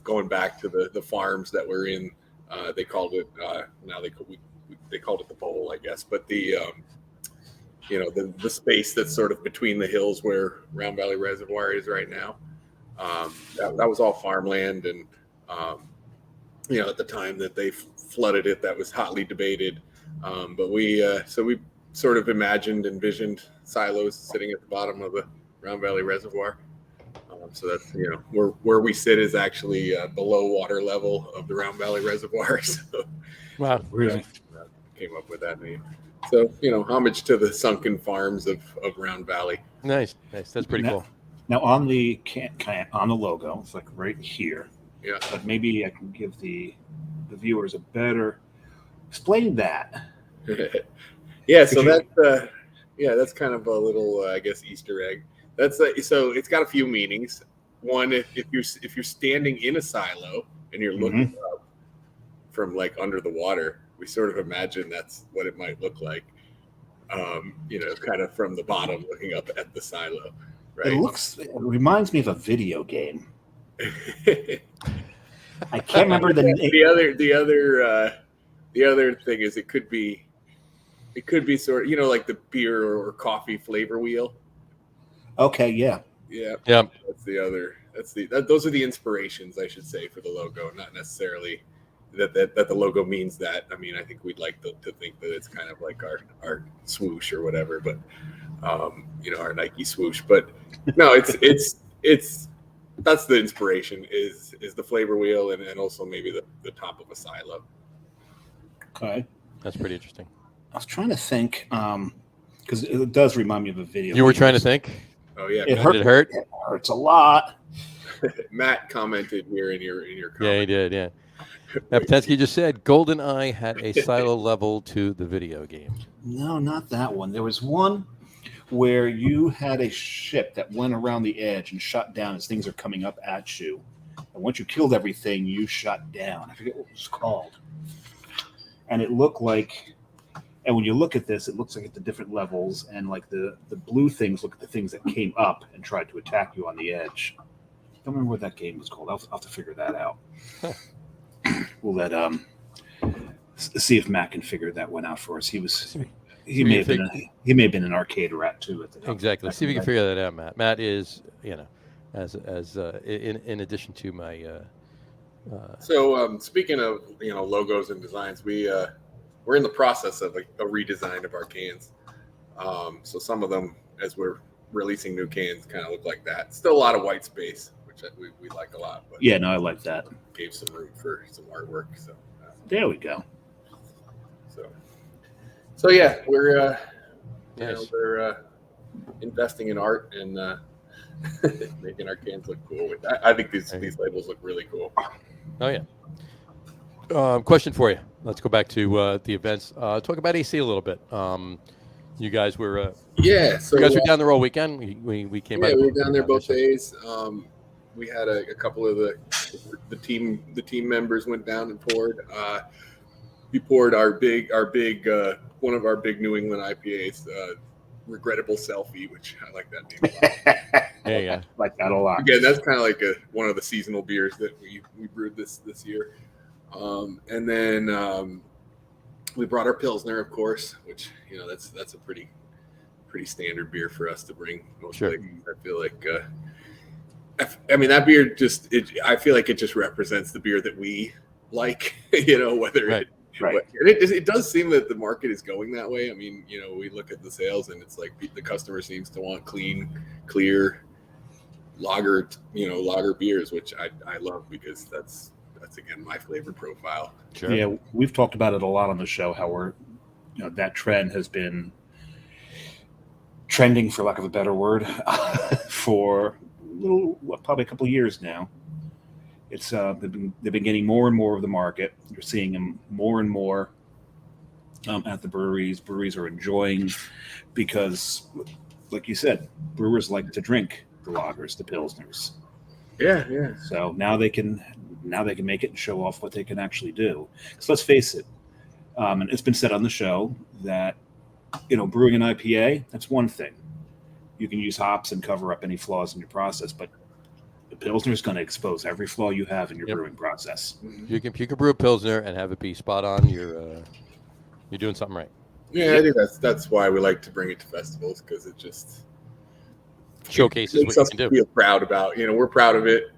going back to the farms that were in. They called it they called it the bowl, I guess, but the space that's sort of between the hills where Round Valley Reservoir is right now. That was all farmland, and at the time that they flooded it, that was hotly debated. But we sort of envisioned silos sitting at the bottom of the Round Valley Reservoir. So that's where we sit is actually below water level of the Round Valley Reservoir. So Wow, Really? came up with that name. So homage to the sunken farms of Round Valley. nice. That's pretty cool. Now on the on the logo, it's like right here. Yeah. But maybe I can give the viewers a better explain that. Yeah, so that's kind of a little I guess Easter egg. That's so it's got a few meanings. One, if you're standing in a silo and you're looking up from like under the water, we sort of imagine that's what it might look like. Kind of from the bottom looking up at the silo. Right. It reminds me of a video game. I can't remember the name. The other thing is it could be sort of like the beer or coffee flavor wheel. Okay, yeah. Yeah. That's the other. Those are the inspirations, I should say, for the logo. Not necessarily that the logo means that. I mean, I think we'd like to think that it's kind of like our swoosh or whatever, but our Nike swoosh. But no, it's that's the inspiration is the flavor wheel and also maybe the top of a silo. Okay. That's pretty interesting. I was trying to think, because it does remind me of a video. You were trying to think? Oh yeah, It Did it hurt? It hurts a lot. Matt commented here in your comment. Yeah, he did. Yeah. Aptensky just said GoldenEye had a silo level to the video game. No, not that one. There was one where you had a ship that went around the edge and shut down as things are coming up at you. And once you killed everything, you shut down. I forget what it was called. And it looked like, and when you look at this, it looks like at the different levels, and like the blue things look at the things that came up and tried to attack you on the edge. I don't remember what that game was called. I'll have to figure that out. Huh. We'll let see if Matt can figure that one out for us. He may have been an arcade rat too at the time. Exactly. See if you can figure that out, Matt. Matt is, as in addition to my. So speaking of logos and designs, we're in the process of a redesign of our cans. So some of them, as we're releasing new cans, kind of look like that. Still a lot of white space, which we like a lot. But Yeah, no, I like that. gave some room for some artwork. So There we go. So yeah, we're Nice. we're investing in art and making our cans look cool. I think these labels look really cool. Oh yeah. Question for you. Let's go back to the events. Talk about AC a little bit. You guys were So you guys were down there all weekend. We came. Yeah, we were down there both days. We had a couple of the team members went down and poured. we poured our big one of our big New England IPAs, Regrettable Selfie, which I like that name a lot. There you go. Like that a lot. Again, that's kind of like one of the seasonal beers that we brewed this year. And then we brought our Pilsner, of course, which that's a pretty standard beer for us to bring. Sure. I feel like I mean that beer I feel like it just represents the beer that we like. Whether right. And it does seem that the market is going that way. I mean, we look at the sales and it's like the customer seems to want clean, clear lager beers, which I love because that's again my flavor profile. Sure. Yeah, we've talked about it a lot on the show, how we're that trend has been trending, for lack of a better word, for probably a couple of years now. It's they've been getting more and more of the market. You're seeing them more and more at the breweries. Breweries are enjoying because, like you said, brewers like to drink the lagers, the pilsners. Yeah. So now they can make it and show off what they can actually do. Because let's face it, and it's been said on the show that brewing an IPA, that's one thing. You can use hops and cover up any flaws in your process, but the Pilsner is going to expose every flaw you have in your brewing process. You can brew a Pilsner and have it be spot on. You're doing something right. Yeah, I think that's why we like to bring it to festivals, because it just showcases what you can do. Feel proud about. We're proud of it.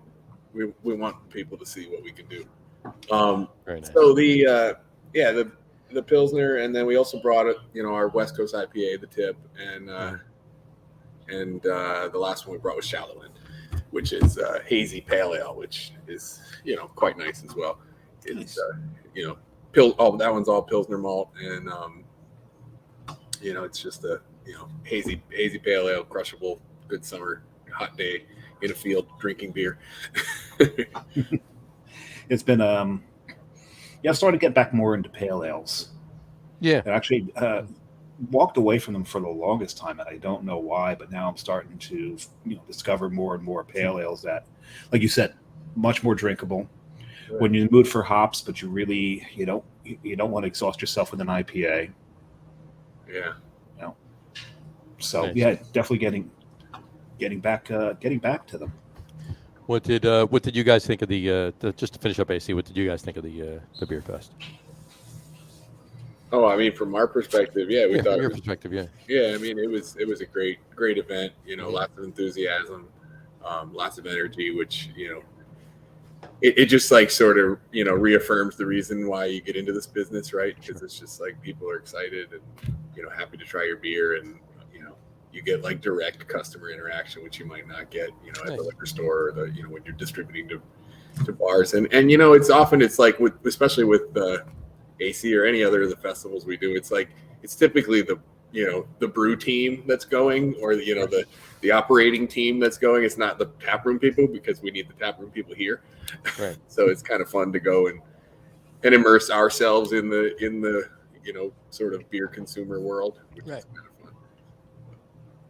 We want people to see what we can do. Very nice. So the Pilsner, and then we also brought our West Coast IPA, the Tip, and the last one we brought was Shallow End, which is hazy pale ale, which is quite nice as well. It's that one's all Pilsner malt, and it's just a hazy pale ale, crushable, good summer hot day in a field drinking beer. It's been I've started to get back more into pale ales. Yeah, I actually walked away from them for the longest time, and I don't know why, but now I'm starting to discover more and more pale ales that, like you said, much more drinkable. Right. When you're in the mood for hops, but you really you don't want to exhaust yourself with an IPA. Yeah. So nice. Yeah, definitely getting back to them. What did you guys think of the just to finish up AC? What did you guys think of the beer fest? Oh, I mean, from our perspective, we thought. From your perspective, I mean, it was a great event. Lots of enthusiasm, lots of energy, which it just like sort of reaffirms the reason why you get into this business, right? Because it's just like people are excited and happy to try your beer, and you get like direct customer interaction, which you might not get at the liquor store or when you're distributing to bars, and it's like especially with the AC or any other of the festivals we do, it's typically the brew team that's going, or the operating team that's going. It's not the taproom people, because we need the taproom people here. Right. So it's kind of fun to go and immerse ourselves in the sort of beer consumer world, which is kind of fun.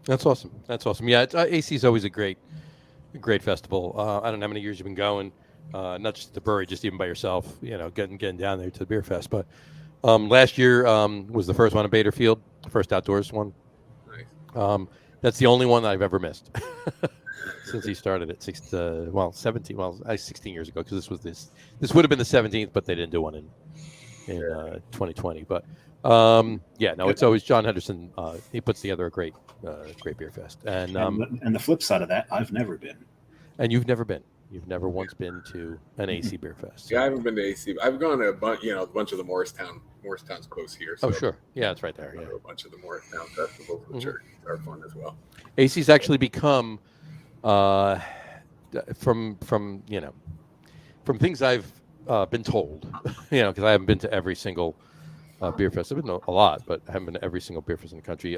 That's awesome. Yeah, AC is always a great festival. I don't know how many years you've been going. Not just at the brewery, just even by yourself, getting down there to the beer fest. But last year was the first one in Baderfield, first outdoors one. Nice. That's the only one that I've ever missed since he started it 16 years ago, because this would have been the 17th, but they didn't do one in 2020. But it's always John Henderson. He puts together a great beer fest. And the flip side of that, I've never been. And you've never been. You've never once been to an AC beer fest. So. Yeah, I haven't been to AC. I've gone to a bunch of the Morristown's close here. So sure. Yeah, it's right there. Yeah. A bunch of the Morristown festivals, which are fun as well. AC's actually become, from things I've been told, because I haven't been to every single beer fest. I've been to a lot, but I haven't been to every single beer fest in the country.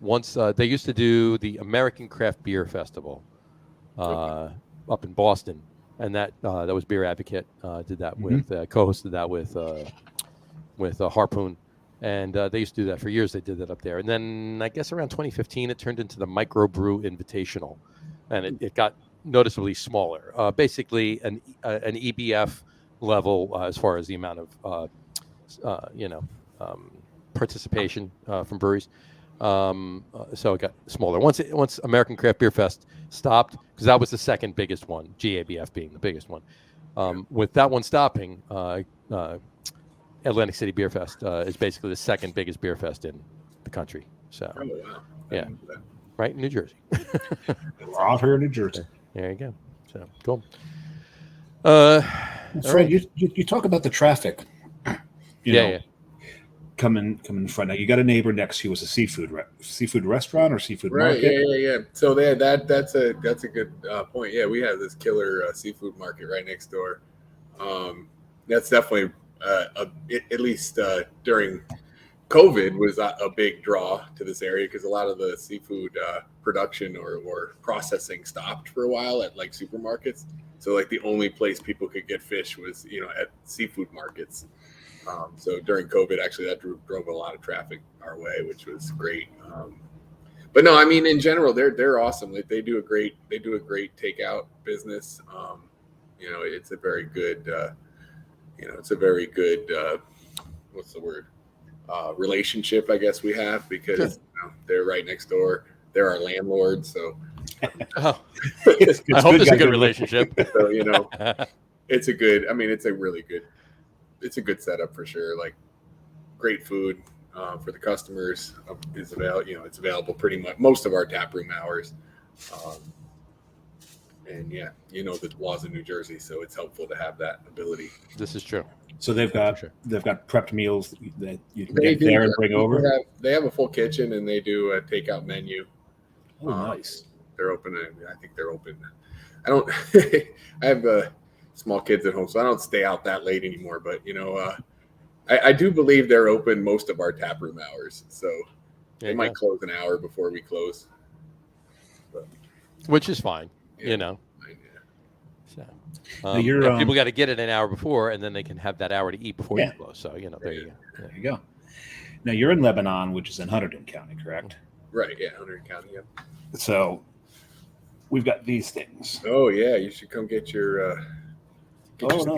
Once they used to do the American Craft Beer Festival. Up in Boston, and that was Beer Advocate did that with co-hosted that with Harpoon, and they used to do that for years. They did that up there, and then I guess around 2015 it turned into the Microbrew Invitational, and it got noticeably smaller. Basically an EBF level as far as the amount of participation from breweries. So it got smaller. Once American Craft Beer Fest stopped, because that was the second biggest one, GABF being the biggest one. With that one stopping, Atlantic City Beer Fest is basically the second biggest beer fest in the country. So, Oh wow! Yeah. Right in New Jersey. We're out here in New Jersey. There you go. So cool. Fred, you talk about the traffic. You know, Yeah. coming in front. Now you got a neighbor next to you was a seafood restaurant or seafood Right. market. Yeah. So that's a good point. Yeah, we have this killer seafood market right next door. That's definitely at least during COVID was a big draw to this area because a lot of the seafood production or processing stopped for a while at like supermarkets. So like the only place people could get fish was at seafood markets. So during COVID, actually, that drove a lot of traffic our way, which was great. But no, I mean, in general, they're awesome. Like they do a great takeout business. It's a very good, what's the word? Relationship, I guess we have because they're right next door. They're our landlord, so. I hope it's a good relationship. So it's a good. I mean, it's a really good. It's a good setup for sure. Like great food for the customers is available. It's available pretty much most of our tap room hours. And the laws in New Jersey, so it's helpful to have that ability. This is true. So they've got prepped meals that you can get there and bring over. They have a full kitchen and they do a takeout menu. Oh, nice. They're open. I think they're open. I don't. I have small kids at home, so I don't stay out that late anymore. But I do believe they're open most of our tap room hours. So they might close an hour before we close, which is fine. Yeah. So, people got to get it an hour before, and then they can have that hour to eat before you close. So there you go. There you go. Now you're in Lebanon, which is in Hunterdon County, correct? Right. Yeah, Hunterdon County. Yeah. So we've got these things. Oh yeah, you should come get your. No. Not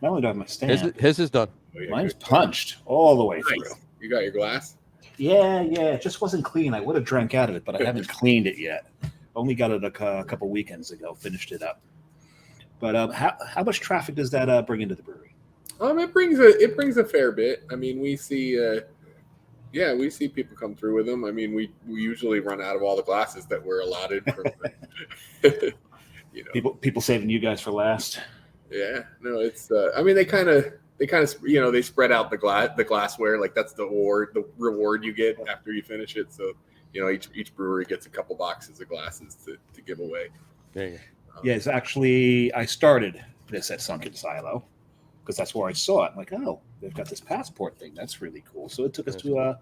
only do I have my stand. His is done. Oh, yeah, mine's punched all the way through. You got your glass? Yeah. It just wasn't clean. I would have drank out of it, but I haven't cleaned it yet. Only got it a couple weekends ago. Finished it up. But how much traffic does that bring into the brewery? It brings a fair bit. I mean, we see people come through with them. I mean, we usually run out of all the glasses that we're allotted. People saving you guys for last. Yeah, no, it's. I mean, they kind of they spread out the glassware. Like that's the reward you get after you finish it. So each brewery gets a couple boxes of glasses to give away. There you go. It's actually I started this at Sunkin Silo because that's where I saw it. I'm like, oh, they've got this passport thing. That's really cool. So it took us to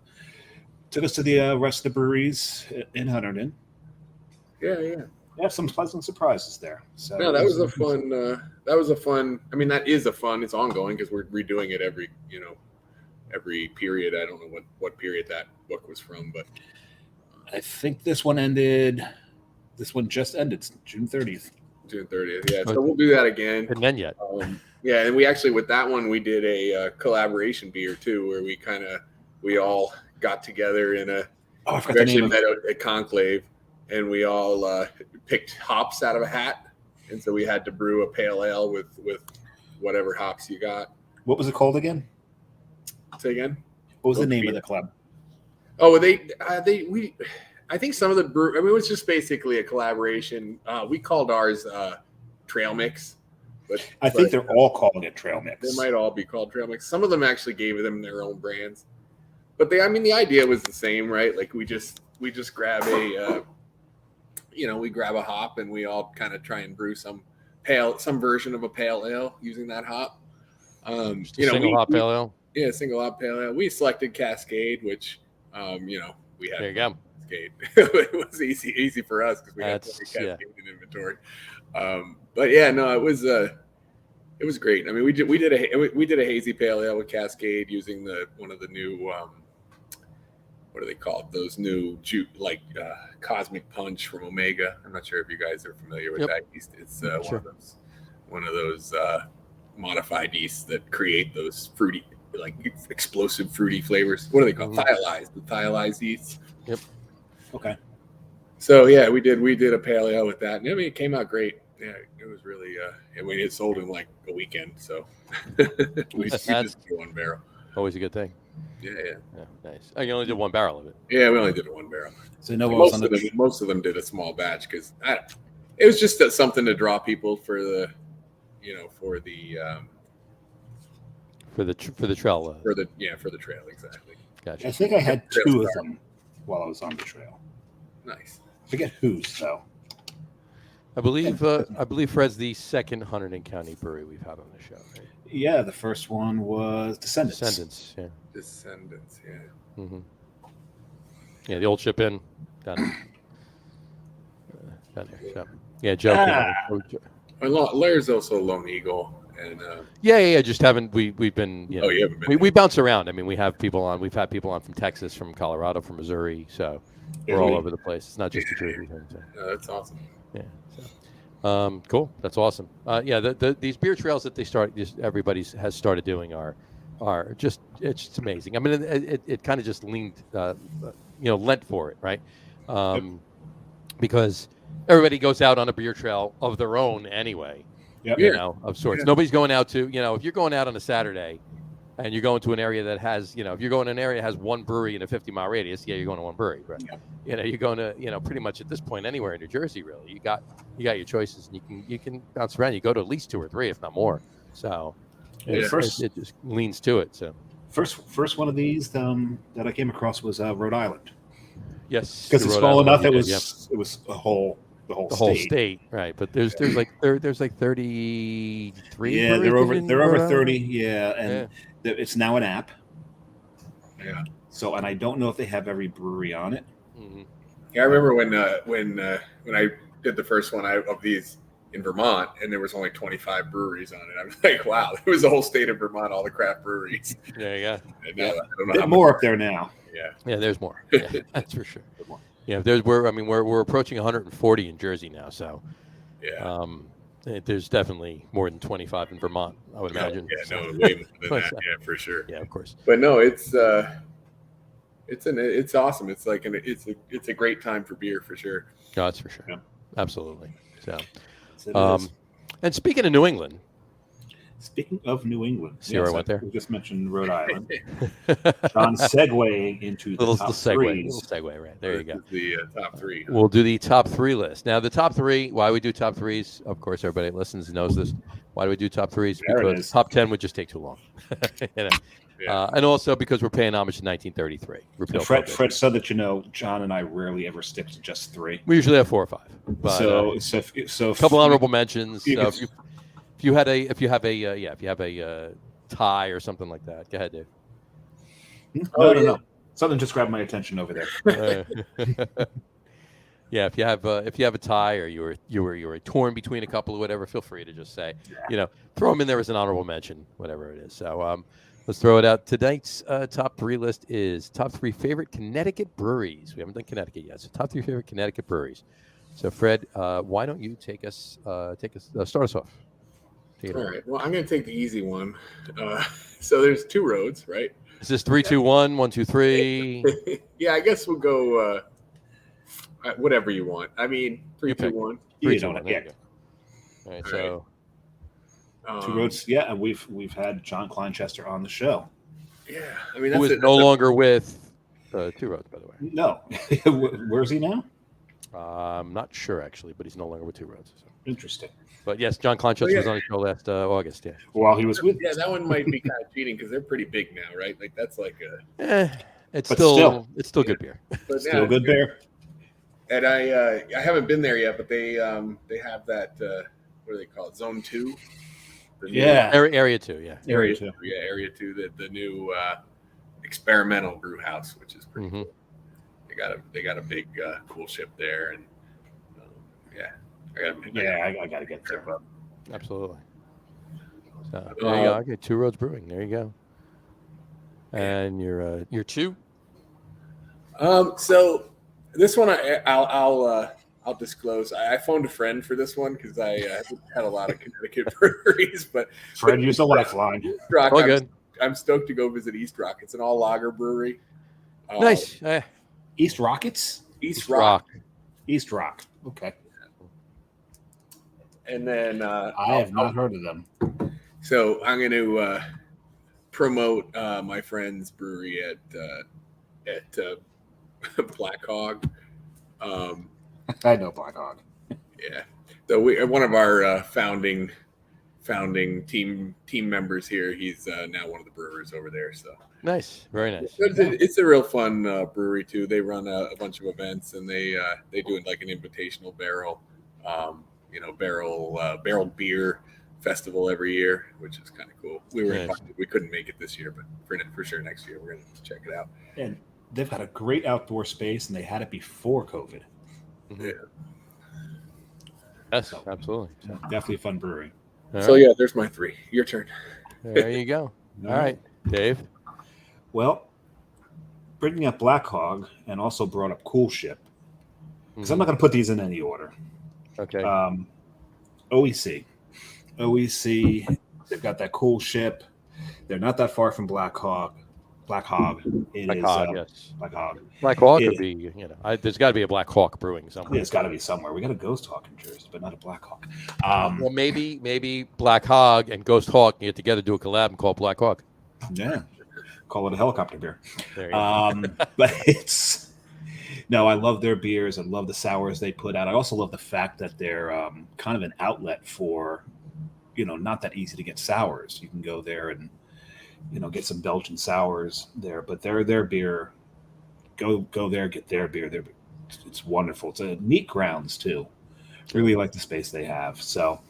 the rest of the breweries in Hunterdon. Yeah. They have some pleasant surprises there. So no, that was a fun. I mean, that is a fun. It's ongoing because we're redoing it every period. I don't know what period that book was from, but I think this one ended. This one just ended June 30th. June 30th. Yeah, so we'll do that again. And then yet. And we actually with that one we did a collaboration beer too, where we all got together in a conclave, and we all picked hops out of a hat, and so we had to brew a pale ale with whatever hops you got. What was it called again? Say again. What was the name of the club? Oh, I think some of the it was just basically a collaboration. We called ours Trail Mix. But I think they're all calling it Trail Mix. They might all be called Trail Mix. Some of them actually gave them their own brands. But the idea was the same, right? Like we just grab we grab a hop and we all kind of try and brew some version of a pale ale using that hop. Single hop pale ale. Yeah, single hop pale ale. We selected Cascade, which we had. There you go. It was easy for us because we had Cascade in inventory. But yeah, no, it was great. I mean, we did a hazy pale ale with Cascade using one of the new what are they called? Those new Cosmic Punch from Omega. I'm not sure if you guys are familiar with that yeast. It's one of those modified yeasts that create those fruity, like explosive fruity flavors. What are they called? Thiolized. The thiolized yeast. Yep. Okay. So yeah, we did a pale ale with that, and I mean it came out great. Yeah, it was really. And we had sold in like a weekend, so we just did one barrel. Always a good thing. Yeah. Nice. Oh, you only did one barrel of it. Yeah, we only did one barrel. So no, most of them did a small batch because it was just something to draw people for the, for the trail. For the trail, exactly. Gotcha. I think I had 2 of them while I was on the trail. Nice. I forget whose though. I believe Fred's the second Hunterdon County brewery we've had on the show. Right? Yeah, the first one was Descendants. Descendants, yeah. Mm-hmm. Yeah, the old ship in down there. So, yeah, Joe. There's also Lone Eagle, and yeah. Just haven't we've been you haven't been. We bounce around. I mean, we have people on. We've had people on from Texas, from Colorado, from Missouri. So we're all over the place. It's not just a Jersey thing. So. That's awesome. Yeah. So, cool. That's awesome. These beer trails that everybody has started doing are just it's just amazing. I mean, it kind of just leaned, lent for it, right? Because everybody goes out on a beer trail of their own anyway. Yep. Of sorts. Yeah. Nobody's going out to, if you're going out on a Saturday and you're going to an area that has, if you're going to an area that has one brewery in a 50-mile radius, you're going to one brewery, right? Yep. You're going to, pretty much at this point anywhere in New Jersey, really. You got your choices, and you can bounce around. You go to at least 2 or 3, if not more. So it just leans to it. So first one of these that I came across was Rhode Island. Yes, because it's small enough. It was the whole state, right? But there's like 33. Yeah, they're over 30. Yeah, and it's now an app. Yeah. So, and I don't know if they have every brewery on it. Mm-hmm. Yeah, I remember when I did the first one of these in Vermont, and there was only 25 breweries on it. I was like, wow, it was the whole state of Vermont, all the craft breweries. Yeah. And now, I don't know how more up there now. Yeah, there's more. Yeah, that's for sure. Yeah, we're approaching 140 in Jersey now, so there's definitely more than 25 in Vermont, I would imagine. Yeah, way more than that. Yeah, for sure. Yeah, of course. But no, it's awesome. It's like it's a great time for beer for sure. No, that's for sure. Yeah. Absolutely. So, and speaking of New England. Speaking of New England, see where I went there? We just mentioned Rhode Island. John segueing into the top three. Little segue, right there. You go. The top 3. We'll do the top 3 list. Now, the top 3. Why we do top 3s? Of course, everybody that listens knows this. Why do we do top 3s? Because top 10 would just take too long. And also because we're paying homage to 1933. Fred said that John and I rarely ever stick to just 3. We usually have 4 or 5. But, so a couple honorable mentions. If you have a tie or something like that, go ahead, Dave. No. Something just grabbed my attention over there. Yeah, if you have a tie or you were torn between a couple or whatever, feel free to just say, throw them in there as an honorable mention, whatever it is. So let's throw it out. Tonight's top 3 list is top 3 favorite Connecticut breweries. We haven't done Connecticut yet, so top 3 favorite Connecticut breweries. So Fred, why don't you start us off? All right. Well, I'm going to take the easy one. So there's 2 roads, right? Is this 3, 2, 1, 1, 2, 3? Yeah, I guess we'll go whatever you want. I mean, 3, 2, 1. 3, 2, 1. Yeah. All right. So 2 roads. Yeah, and we've had John Kleinchester on the show. Yeah, I mean, that's who is no longer with 2 Roads, by the way. No, where's he now? I'm not sure actually, but he's no longer with 2 Roads. So. Interesting. But yes, John Kleinchester was on the show last August. Yeah. While he was with. Yeah, that one might be kind of cheating because they're pretty big now, right? Like that's like a. It's still good beer. But still good beer. And I haven't been there yet, but they have that what do they call it? Zone 2. Area 2. Yeah. Area 2. Yeah, Area 2. The new experimental brew house, which is pretty cool. They got a big cool ship there, and I got to get there. Absolutely. So there you go. Okay, 2 Roads Brewing. There you go. And you're 2. So this one I'll disclose. I phoned a friend for this one because I had a lot of Connecticut breweries, but Fred used a lifeline. All good. I'm stoked to go visit East Rock. It's an all lager brewery. Nice. East Rockets? East Rock. East Rock. Okay. And then I have not heard of them. So I'm going to promote my friend's brewery at Black Hog. I know Black Hog. Yeah. So one of our founding team members here. He's now one of the brewers over there. So Nice, very nice. It's a real fun brewery too. They run a bunch of events, and they do like an invitational barrel barreled beer festival every year, which is kind of cool. We couldn't make it this year, but for sure next year we're gonna check it out. And they've got a great outdoor space, and they had it before COVID. Mm-hmm. Yeah. Yes, absolutely. So, definitely a fun brewery. So yeah, there's my 3. Your turn. There you go. All right, Dave. Well, bringing up Black Hog and also brought up Cool Ship, because I'm not going to put these in any order. Okay. OEC, they've got that Cool Ship. They're not that far from Black Hog. Black Hog. Yes. Black Hog. Black Hawk would be, there's got to be a Black Hawk Brewing somewhere. Yeah, it's got to be somewhere. We got a Ghost Hawk in Jersey, but not a Black Hawk. Well, maybe Black Hog and Ghost Hawk get together, do a collab, and call it Black Hawk. Yeah, call it a helicopter beer. There you go. But I love their beers. I love the sours they put out. I also love the fact that they're kind of an outlet for, not that easy to get sours. You can go there and get some Belgian sours there, but their beer, go there, get their beer. It's wonderful. It's a neat grounds too. Really like the space they have. So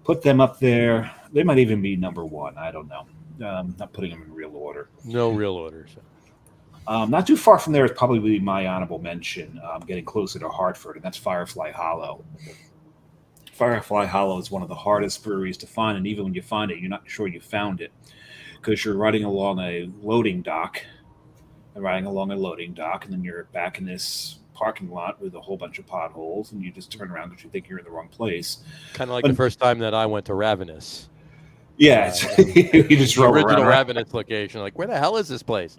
put them up there. They might even be number 1. I don't know. Not putting them in real order. No real order. So. Not too far from there is probably my honorable mention. Getting closer to Hartford, and that's Firefly Hollow. Firefly Hollow is one of the hardest breweries to find, and even when you find it, you're not sure you found it, because you're riding along a loading dock, and then you're back in this parking lot with a whole bunch of potholes, and you just turn around because you think you're in the wrong place. Kind of like the first time that I went to Ravenous. Yeah, you just drove original around. Ravenous location. Like, where the hell is this place?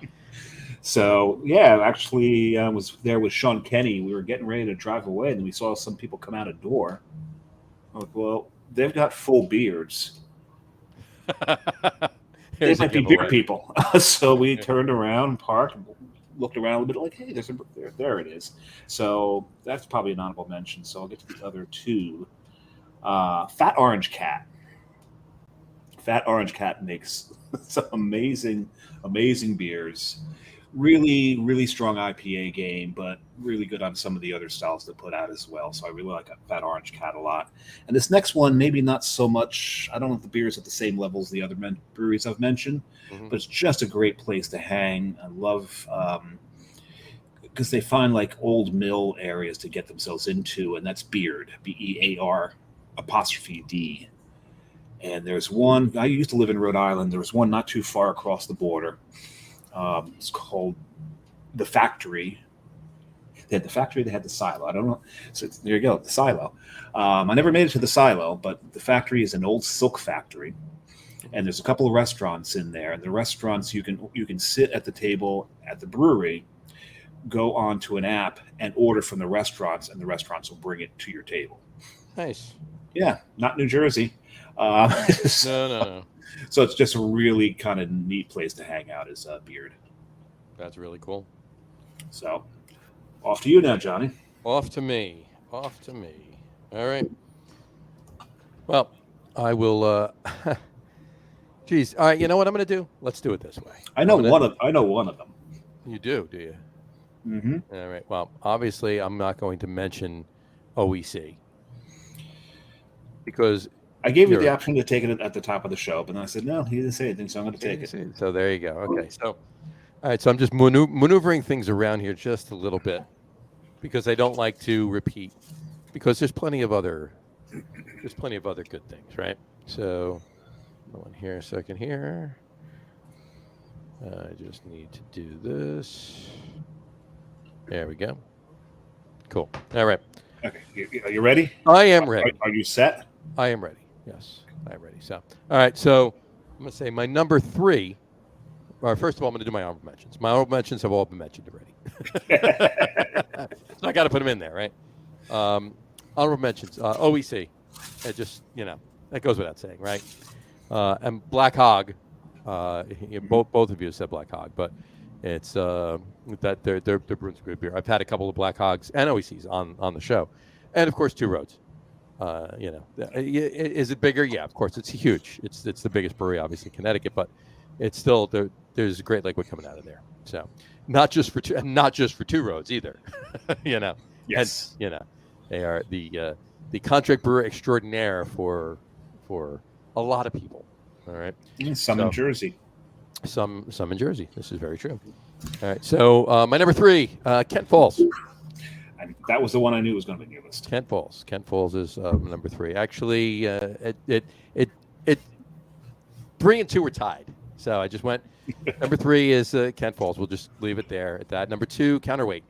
So yeah, actually, I was there with Sean Kenny. We were getting ready to drive away, and then we saw some people come out a door. I'm like, well, they've got full beards. They might be beer people. So we turned around, parked, looked around a little bit, like, hey, there it is. So that's probably an honorable mention. So I'll get to the other 2. Fat Orange Cat. Fat Orange Cat makes some amazing beers. Really, really strong IPA game, but really good on some of the other styles they put out as well. So I really like Fat Orange Cat a lot. And this next one, maybe not so much. I don't know if the beer is at the same level as the other breweries I've mentioned, but it's just a great place to hang. I love because they find like old mill areas to get themselves into, and that's Beard, BEAR''D. And there's one, I used to live in Rhode Island. There was one not too far across the border. It's called The Factory. They had the factory, they had the silo. I don't know. So there you go, the silo. I never made it to the silo, but the factory is an old silk factory. And there's a couple of restaurants in there. And the restaurants, you can sit at the table at the brewery, go onto an app and order from the restaurants, and the restaurants will bring it to your table. Nice. Yeah, not New Jersey. No. So it's just a really kind of neat place to hang out is Beard. That's really cool. So off to you now, Johnny. Off to me. All right. Well, I will. Geez. All right. You know what I'm going to do? Let's do it this way. I know one of them. You do you? Mm-hmm. All right. Well, obviously, I'm not going to mention OEC because I gave you the option to take it at the top of the show, but then I said no. He didn't say anything, so I'm going to take it. So there you go. Okay. So, all right. So I'm just maneuvering things around here just a little bit because I don't like to repeat because there's plenty of other good things, right? So, one here, a second here. I just need to do this. There we go. Cool. All right. Okay. Are you ready? I am ready. Are you set? I am ready. Yes, I am ready. So, all right. So I'm going to say my number 3 first of all, I'm going to do my honorable mentions. My honorable mentions have all been mentioned already. So I got to put them in there, right? Honorable mentions. OEC. It just, that goes without saying, right? And Black Hog. Both of you said Black Hog, but it's that they're brewing some good beer. I've had a couple of Black Hogs and OECs on the show, and of course 2 Roads. Is it bigger? Yeah, of course it's huge. It's the biggest brewery, obviously, in Connecticut, but it's still there's a great liquid coming out of there. So not just for 2 Roads either. Yes. And, they are the contract brewer extraordinaire for a lot of people. All right. Some in Jersey. Some in Jersey. This is very true. All right. So my number 3, Kent Falls. And that was the one I knew was going to be on your list. Kent Falls. Kent Falls is number 3. Actually, it 3 and 2 were tied. So I just went. Number 3 is Kent Falls. We'll just leave it there at that. Number 2, Counterweight.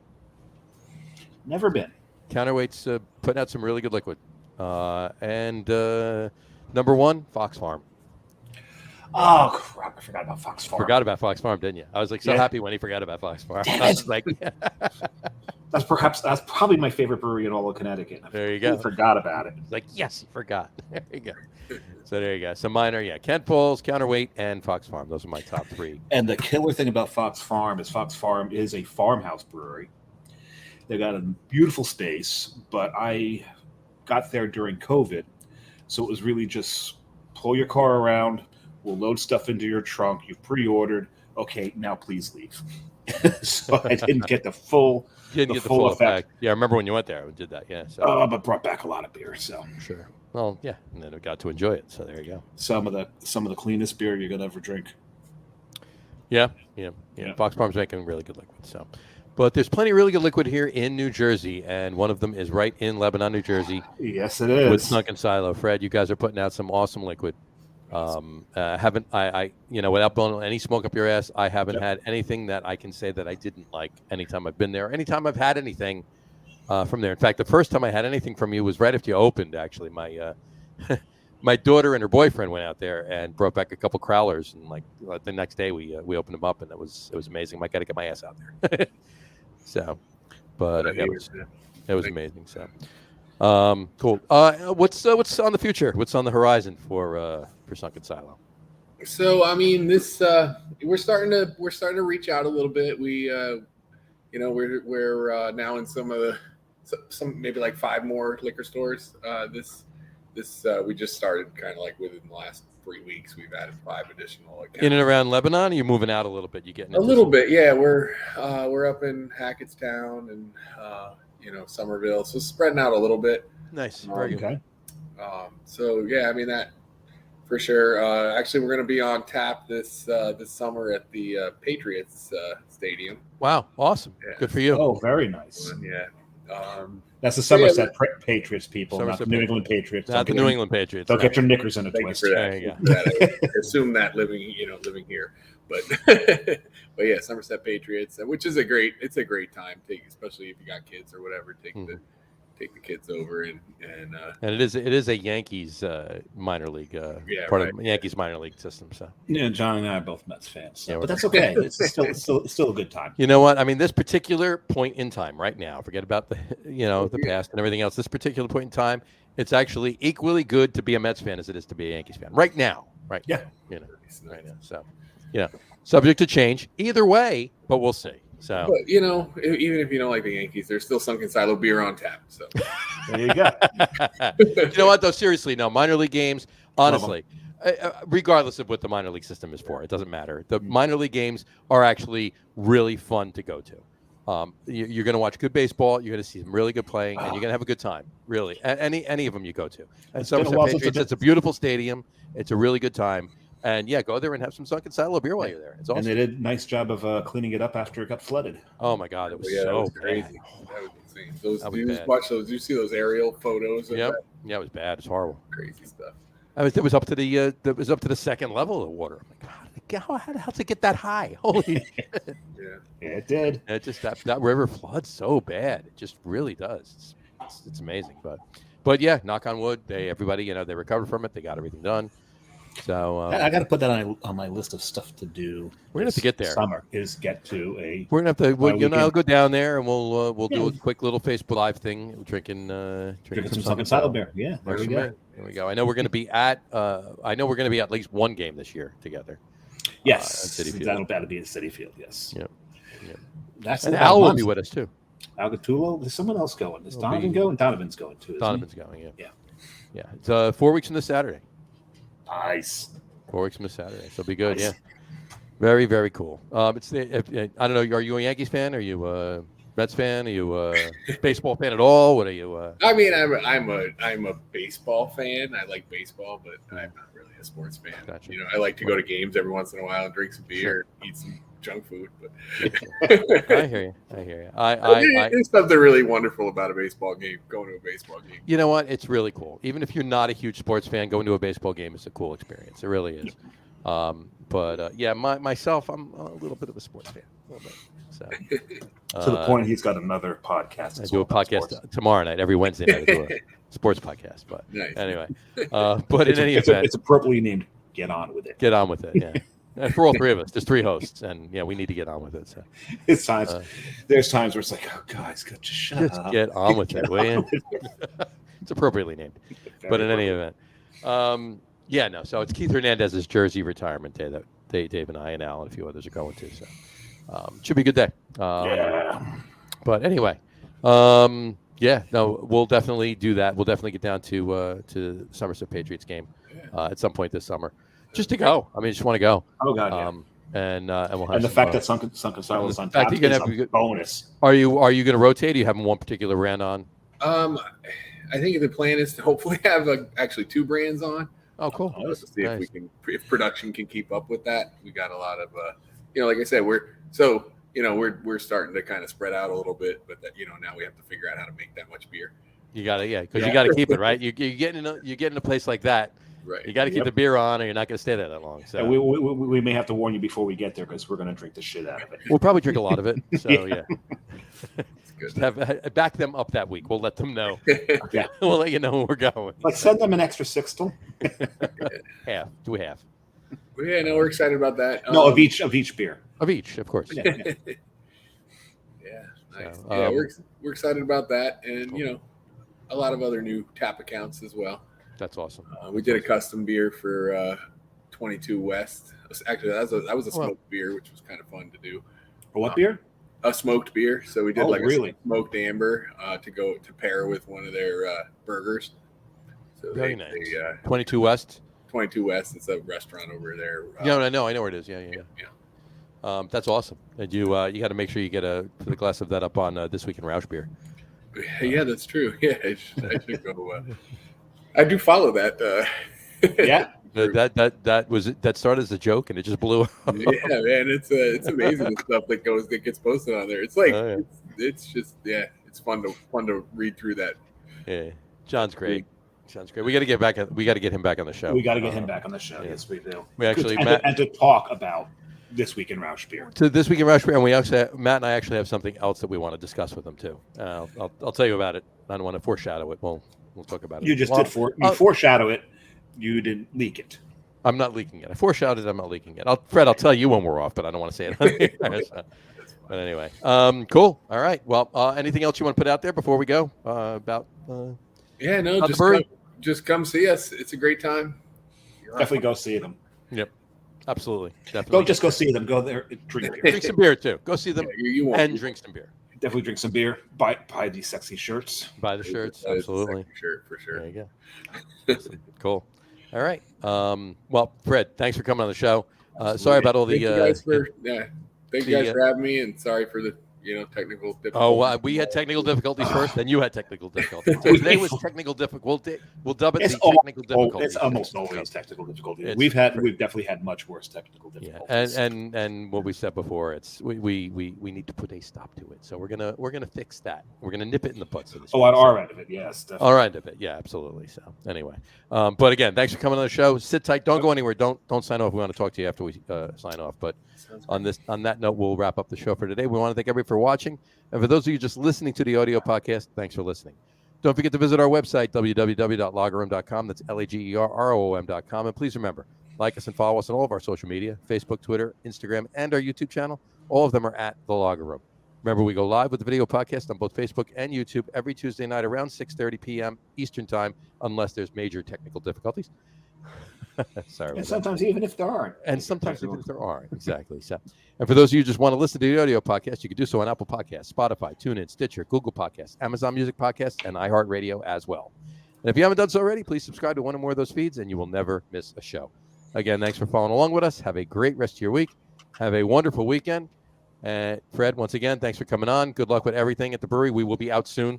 Never been. Counterweight's putting out some really good liquid. And number 1, Fox Farm. Oh, crap. I forgot about Fox Farm. Forgot about Fox Farm, didn't you? I was like so happy when he forgot about Fox Farm. Damn I was like, that's probably my favorite brewery in all of Connecticut. There you go. I forgot about it. It's like, yes, you forgot. There you go. So there you go. So mine are, Kent Falls, Counterweight, and Fox Farm. Those are my top 3. And the killer thing about Fox Farm is a farmhouse brewery. They got a beautiful space, but I got there during COVID, so it was really just pull your car around. We'll load stuff into your trunk. You've pre-ordered. Okay, now please leave. So I didn't get the full effect. Yeah, I remember when you went there. We did that. Yeah. So. But brought back a lot of beer. So sure. Well, yeah, and then we got to enjoy it. So there you go. Some of the cleanest beer you're gonna ever drink. Yeah. Fox Farm's making really good liquid. So, but there's plenty of really good liquid here in New Jersey, and one of them is right in Lebanon, New Jersey. Yes, it is. With Sunkin Silo. Fred, you guys are putting out some awesome liquid. Without blowing any smoke up your ass, I haven't had anything that I can say that I didn't like anytime I've been there. Anytime I've had anything from there. In fact, the first time I had anything from you was right after you opened. Actually, my my daughter and her boyfriend went out there and brought back a couple crowlers, and the next day we opened them up, and it was amazing. I got to get my ass out there. So, but it was amazing. So. Cool. What's on the future? What's on the horizon for Sunkin Silo? So I mean, this we're starting to reach out a little bit. We we're now in some maybe like 5 more liquor stores. This we just started kind of like within the last 3 weeks. We've added 5 additional accounts. In and around Lebanon. Or you're moving out a little bit. You getting a little bit? Yeah, we're up in Hackettstown and Somerville, so spreading out a little bit. Nice. Very good. Okay. So yeah, I mean that for sure. Actually, we're going to be on tap this summer at the Patriots Stadium. Wow, awesome. Yeah. Good for you. Oh, very nice. Yeah. That's the Somerset Patriots people, not the New England Patriots. Not the New England Patriots. Don't get your knickers in a twist. twist. There you go. I assume that living here, but but yeah, Somerset Patriots, which is a great time, especially if you got kids or whatever. Take the kids over and it is a Yankees minor league part of the Yankees minor league system. So yeah, John and I are both Mets fans, so, but that's okay. It's still a good time. You know what? I mean, this particular point in time right now, forget about the past and everything else. This particular point in time, it's actually equally good to be a Mets fan as it is to be a Yankees fan right now. Right? Yeah. Right now. So subject to change either way, but we'll see. So, but, even if you don't like the Yankees, there's still Sunkin Silo beer on tap. So there you go. You know what, though? Seriously, no, minor league games, honestly, regardless of what the minor league system is for, it doesn't matter. The minor league games are actually really fun to go to. You're going to watch good baseball. You're going to see some really good playing, and you're going to have a good time, really. Any of them you go to. And Somerset Patriots, it's a beautiful stadium. It's a really good time. And go there and have some Sunkin Silo beer while you're there. It's awesome. And they did a nice job of cleaning it up after it got flooded. Oh my God, it was that was crazy. That was insane. Did you see those aerial photos? Yep. Yeah, it was bad. It's horrible. Crazy stuff. It was up to the second level of the water. I'm like, God, how'd it get that high? Holy shit. Yeah, it did. It just that river floods so bad. It just really does. It's amazing. But yeah, knock on wood. Everybody they recovered from it. They got everything done. So I got to put that on my list of stuff to do. we're gonna have to get there. Summer is get to a. We're gonna have to. I'll weekend. go down there and we'll do a quick little Facebook Live thing, drinking some Sunkin Silo beer. Yeah, there we go. There we go. I know we're gonna be at. I know we're gonna be at least one game this year together. Yes, that'll be at City Field. Yes. Yep. That's and Al will be with us too. Al Gattulo. There's someone else going. Does Donovan go? And Donovan's going too. Donovan's going. Yeah. It's 4 weeks from this Saturday. Nice. 4 weeks from this Saturday. So it'll be good. Nice. Yeah. Very, very cool. I don't know. Are you a Yankees fan? Are you a Mets fan? Are you a baseball fan at all? What are you? I mean, I'm a baseball fan. I like baseball, but I'm not really a sports fan. Gotcha. I like to go to games every once in a while and drink some beer, eat some junk food. But I hear you. There's something really wonderful about a baseball game. Going to a baseball game. You know what? It's really cool. Even if you're not a huge sports fan, going to a baseball game is a cool experience. It really is. Myself, I'm a little bit of a sports fan. A little bit. So, to the point, he's got another podcast. I do a podcast tomorrow night, every Wednesday night. I do a sports podcast. But anyway, but in any event, it's appropriately named. Get on with it. Get on with it. Yeah. And for all three of us, there's 3 hosts, and we need to get on with it. So it's times. There's times where it's like, oh, guys, just shut up. Get on with it, will you? It's appropriately named. But in any event, So it's Keith Hernandez's jersey retirement day that Dave and I and Al and a few others are going to. So should be a good day. But anyway, we'll definitely do that. We'll definitely get down to Somerset Patriots game at some point this summer. Just to go. I mean, just want to go. Oh God, and we'll have the fact that Sunkin Silo is on tap is a bonus. Are you going to rotate? Are you having one particular brand on? I think the plan is to hopefully have actually 2 brands on. Oh, cool. Let's see if production can keep up with that. We got a lot of, like I said, we're starting to kind of spread out a little bit, but that now we have to figure out how to make that much beer. You got to, because you got to keep it right. You get in a place like that. Right. You got to keep the beer on, or you're not going to stay there that long. So we may have to warn you before we get there because we're going to drink the shit out of it. We'll probably drink a lot of it. So Good. Have back them up that week. We'll let them know. We'll let you know when we're going. Like send them an extra 6 half. Do we have? Yeah, no, we're excited about that. No, of each beer. Of each, of course. Yeah, nice. So, we're excited about that, and a lot of other new tap accounts as well. That's awesome. We did a custom beer for 22 West. Actually, that was a smoked beer, which was kind of fun to do. For what beer? A smoked beer. So we did a smoked amber to pair with one of their burgers. So very nice. 22 West. 22 West. It's a restaurant over there. I know where it is. Yeah. That's awesome. And you got to make sure you get a glass of that up on This Week in Roush Beer. Yeah, that's true. Yeah, I should go. I do follow that. Yeah. That started as a joke and it just blew up. Yeah, man, it's amazing the stuff that gets posted on there. It's like it's just it's fun to read through that. Yeah, John's great. We got to get him back on the show. We got to get him back on the show. Yes, we do. We actually and to talk about This Week in Roush Beer. To This Week in Roush Beer, and we actually Matt and I actually have something else that we want to discuss with him too. I'll tell you about it. I don't want to foreshadow it. We'll talk about it. You just you foreshadow it. You didn't leak it. I'm not leaking it. I foreshadowed it. I'm not leaking it. Fred, I'll tell you when we're off, but I don't want to say it. But anyway, cool. All right. Well, anything else you want to put out there before we go about? Just come see us. It's a great time. Definitely go see them. Yep. Absolutely. Definitely. Go see them. Go there. Drink beer. Drink some beer too. Go see them and drink some beer. Definitely drink some beer. Buy these sexy shirts. Buy the shirts. Absolutely. Shirt for sure. There you go. Cool. All right. Well, Fred, thanks for coming on the show. Sorry about all the. Thank you guys for having me, and sorry for the technical difficulties. Oh, we had technical difficulties first, then you had technical difficulties. So today was technical difficulty. We'll dub it the technical difficulties. It's almost always technical difficulties. We've definitely had much worse technical difficulties. Yeah, and what we said before, it's we need to put a stop to it. So we're gonna fix that. We're gonna nip it in the butt. So on our end of it, yes. Definitely. Our end of it, yeah, absolutely. So anyway, but again, thanks for coming on the show. Sit tight. Don't go anywhere. Don't sign off. We want to talk to you after we sign off. But on that note, we'll wrap up the show for today. We want to thank everybody for watching. And for those of you just listening to the audio podcast, thanks for listening. Don't forget to visit our website, www.lageroom.com. That's LAGERROOM.com. And please remember, Like us and follow us on all of our social media, Facebook, Twitter, Instagram, and our YouTube channel. All of them are at The Lager Room. Remember, we go live with the video podcast on both Facebook and YouTube every Tuesday night around 6:30 p.m. Eastern Time, unless there's major technical difficulties. Sorry about And that. sometimes even if there aren't. And sometimes even if there are, exactly. So, and for those of you who just want to listen to the audio podcast, you can do so on Apple Podcasts, Spotify, TuneIn, Stitcher, Google Podcasts, Amazon Music Podcasts, and iHeartRadio as well. And if you haven't done so already, please subscribe to one or more of those feeds, and you will never miss a show. Again, thanks for following along with us. Have a great rest of your week. Have a wonderful weekend. And Fred, once again, thanks for coming on. Good luck with everything at the brewery. We will be out soon.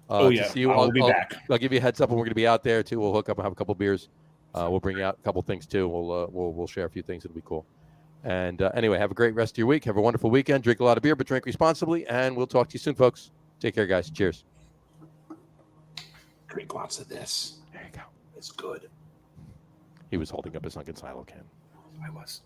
Yeah, To see you. I'll be back. I'll give you a heads up when we're going to be out there too. We'll hook up and have a couple beers. We'll bring out a couple things too. We'll share a few things. It'll be cool. And anyway, have a great rest of your week. Have a wonderful weekend. Drink a lot of beer, but drink responsibly. And we'll talk to you soon, folks. Take care, guys. Cheers. Drink lots of this. There you go. It's good. He was holding up a Sunkin Silo can. I was.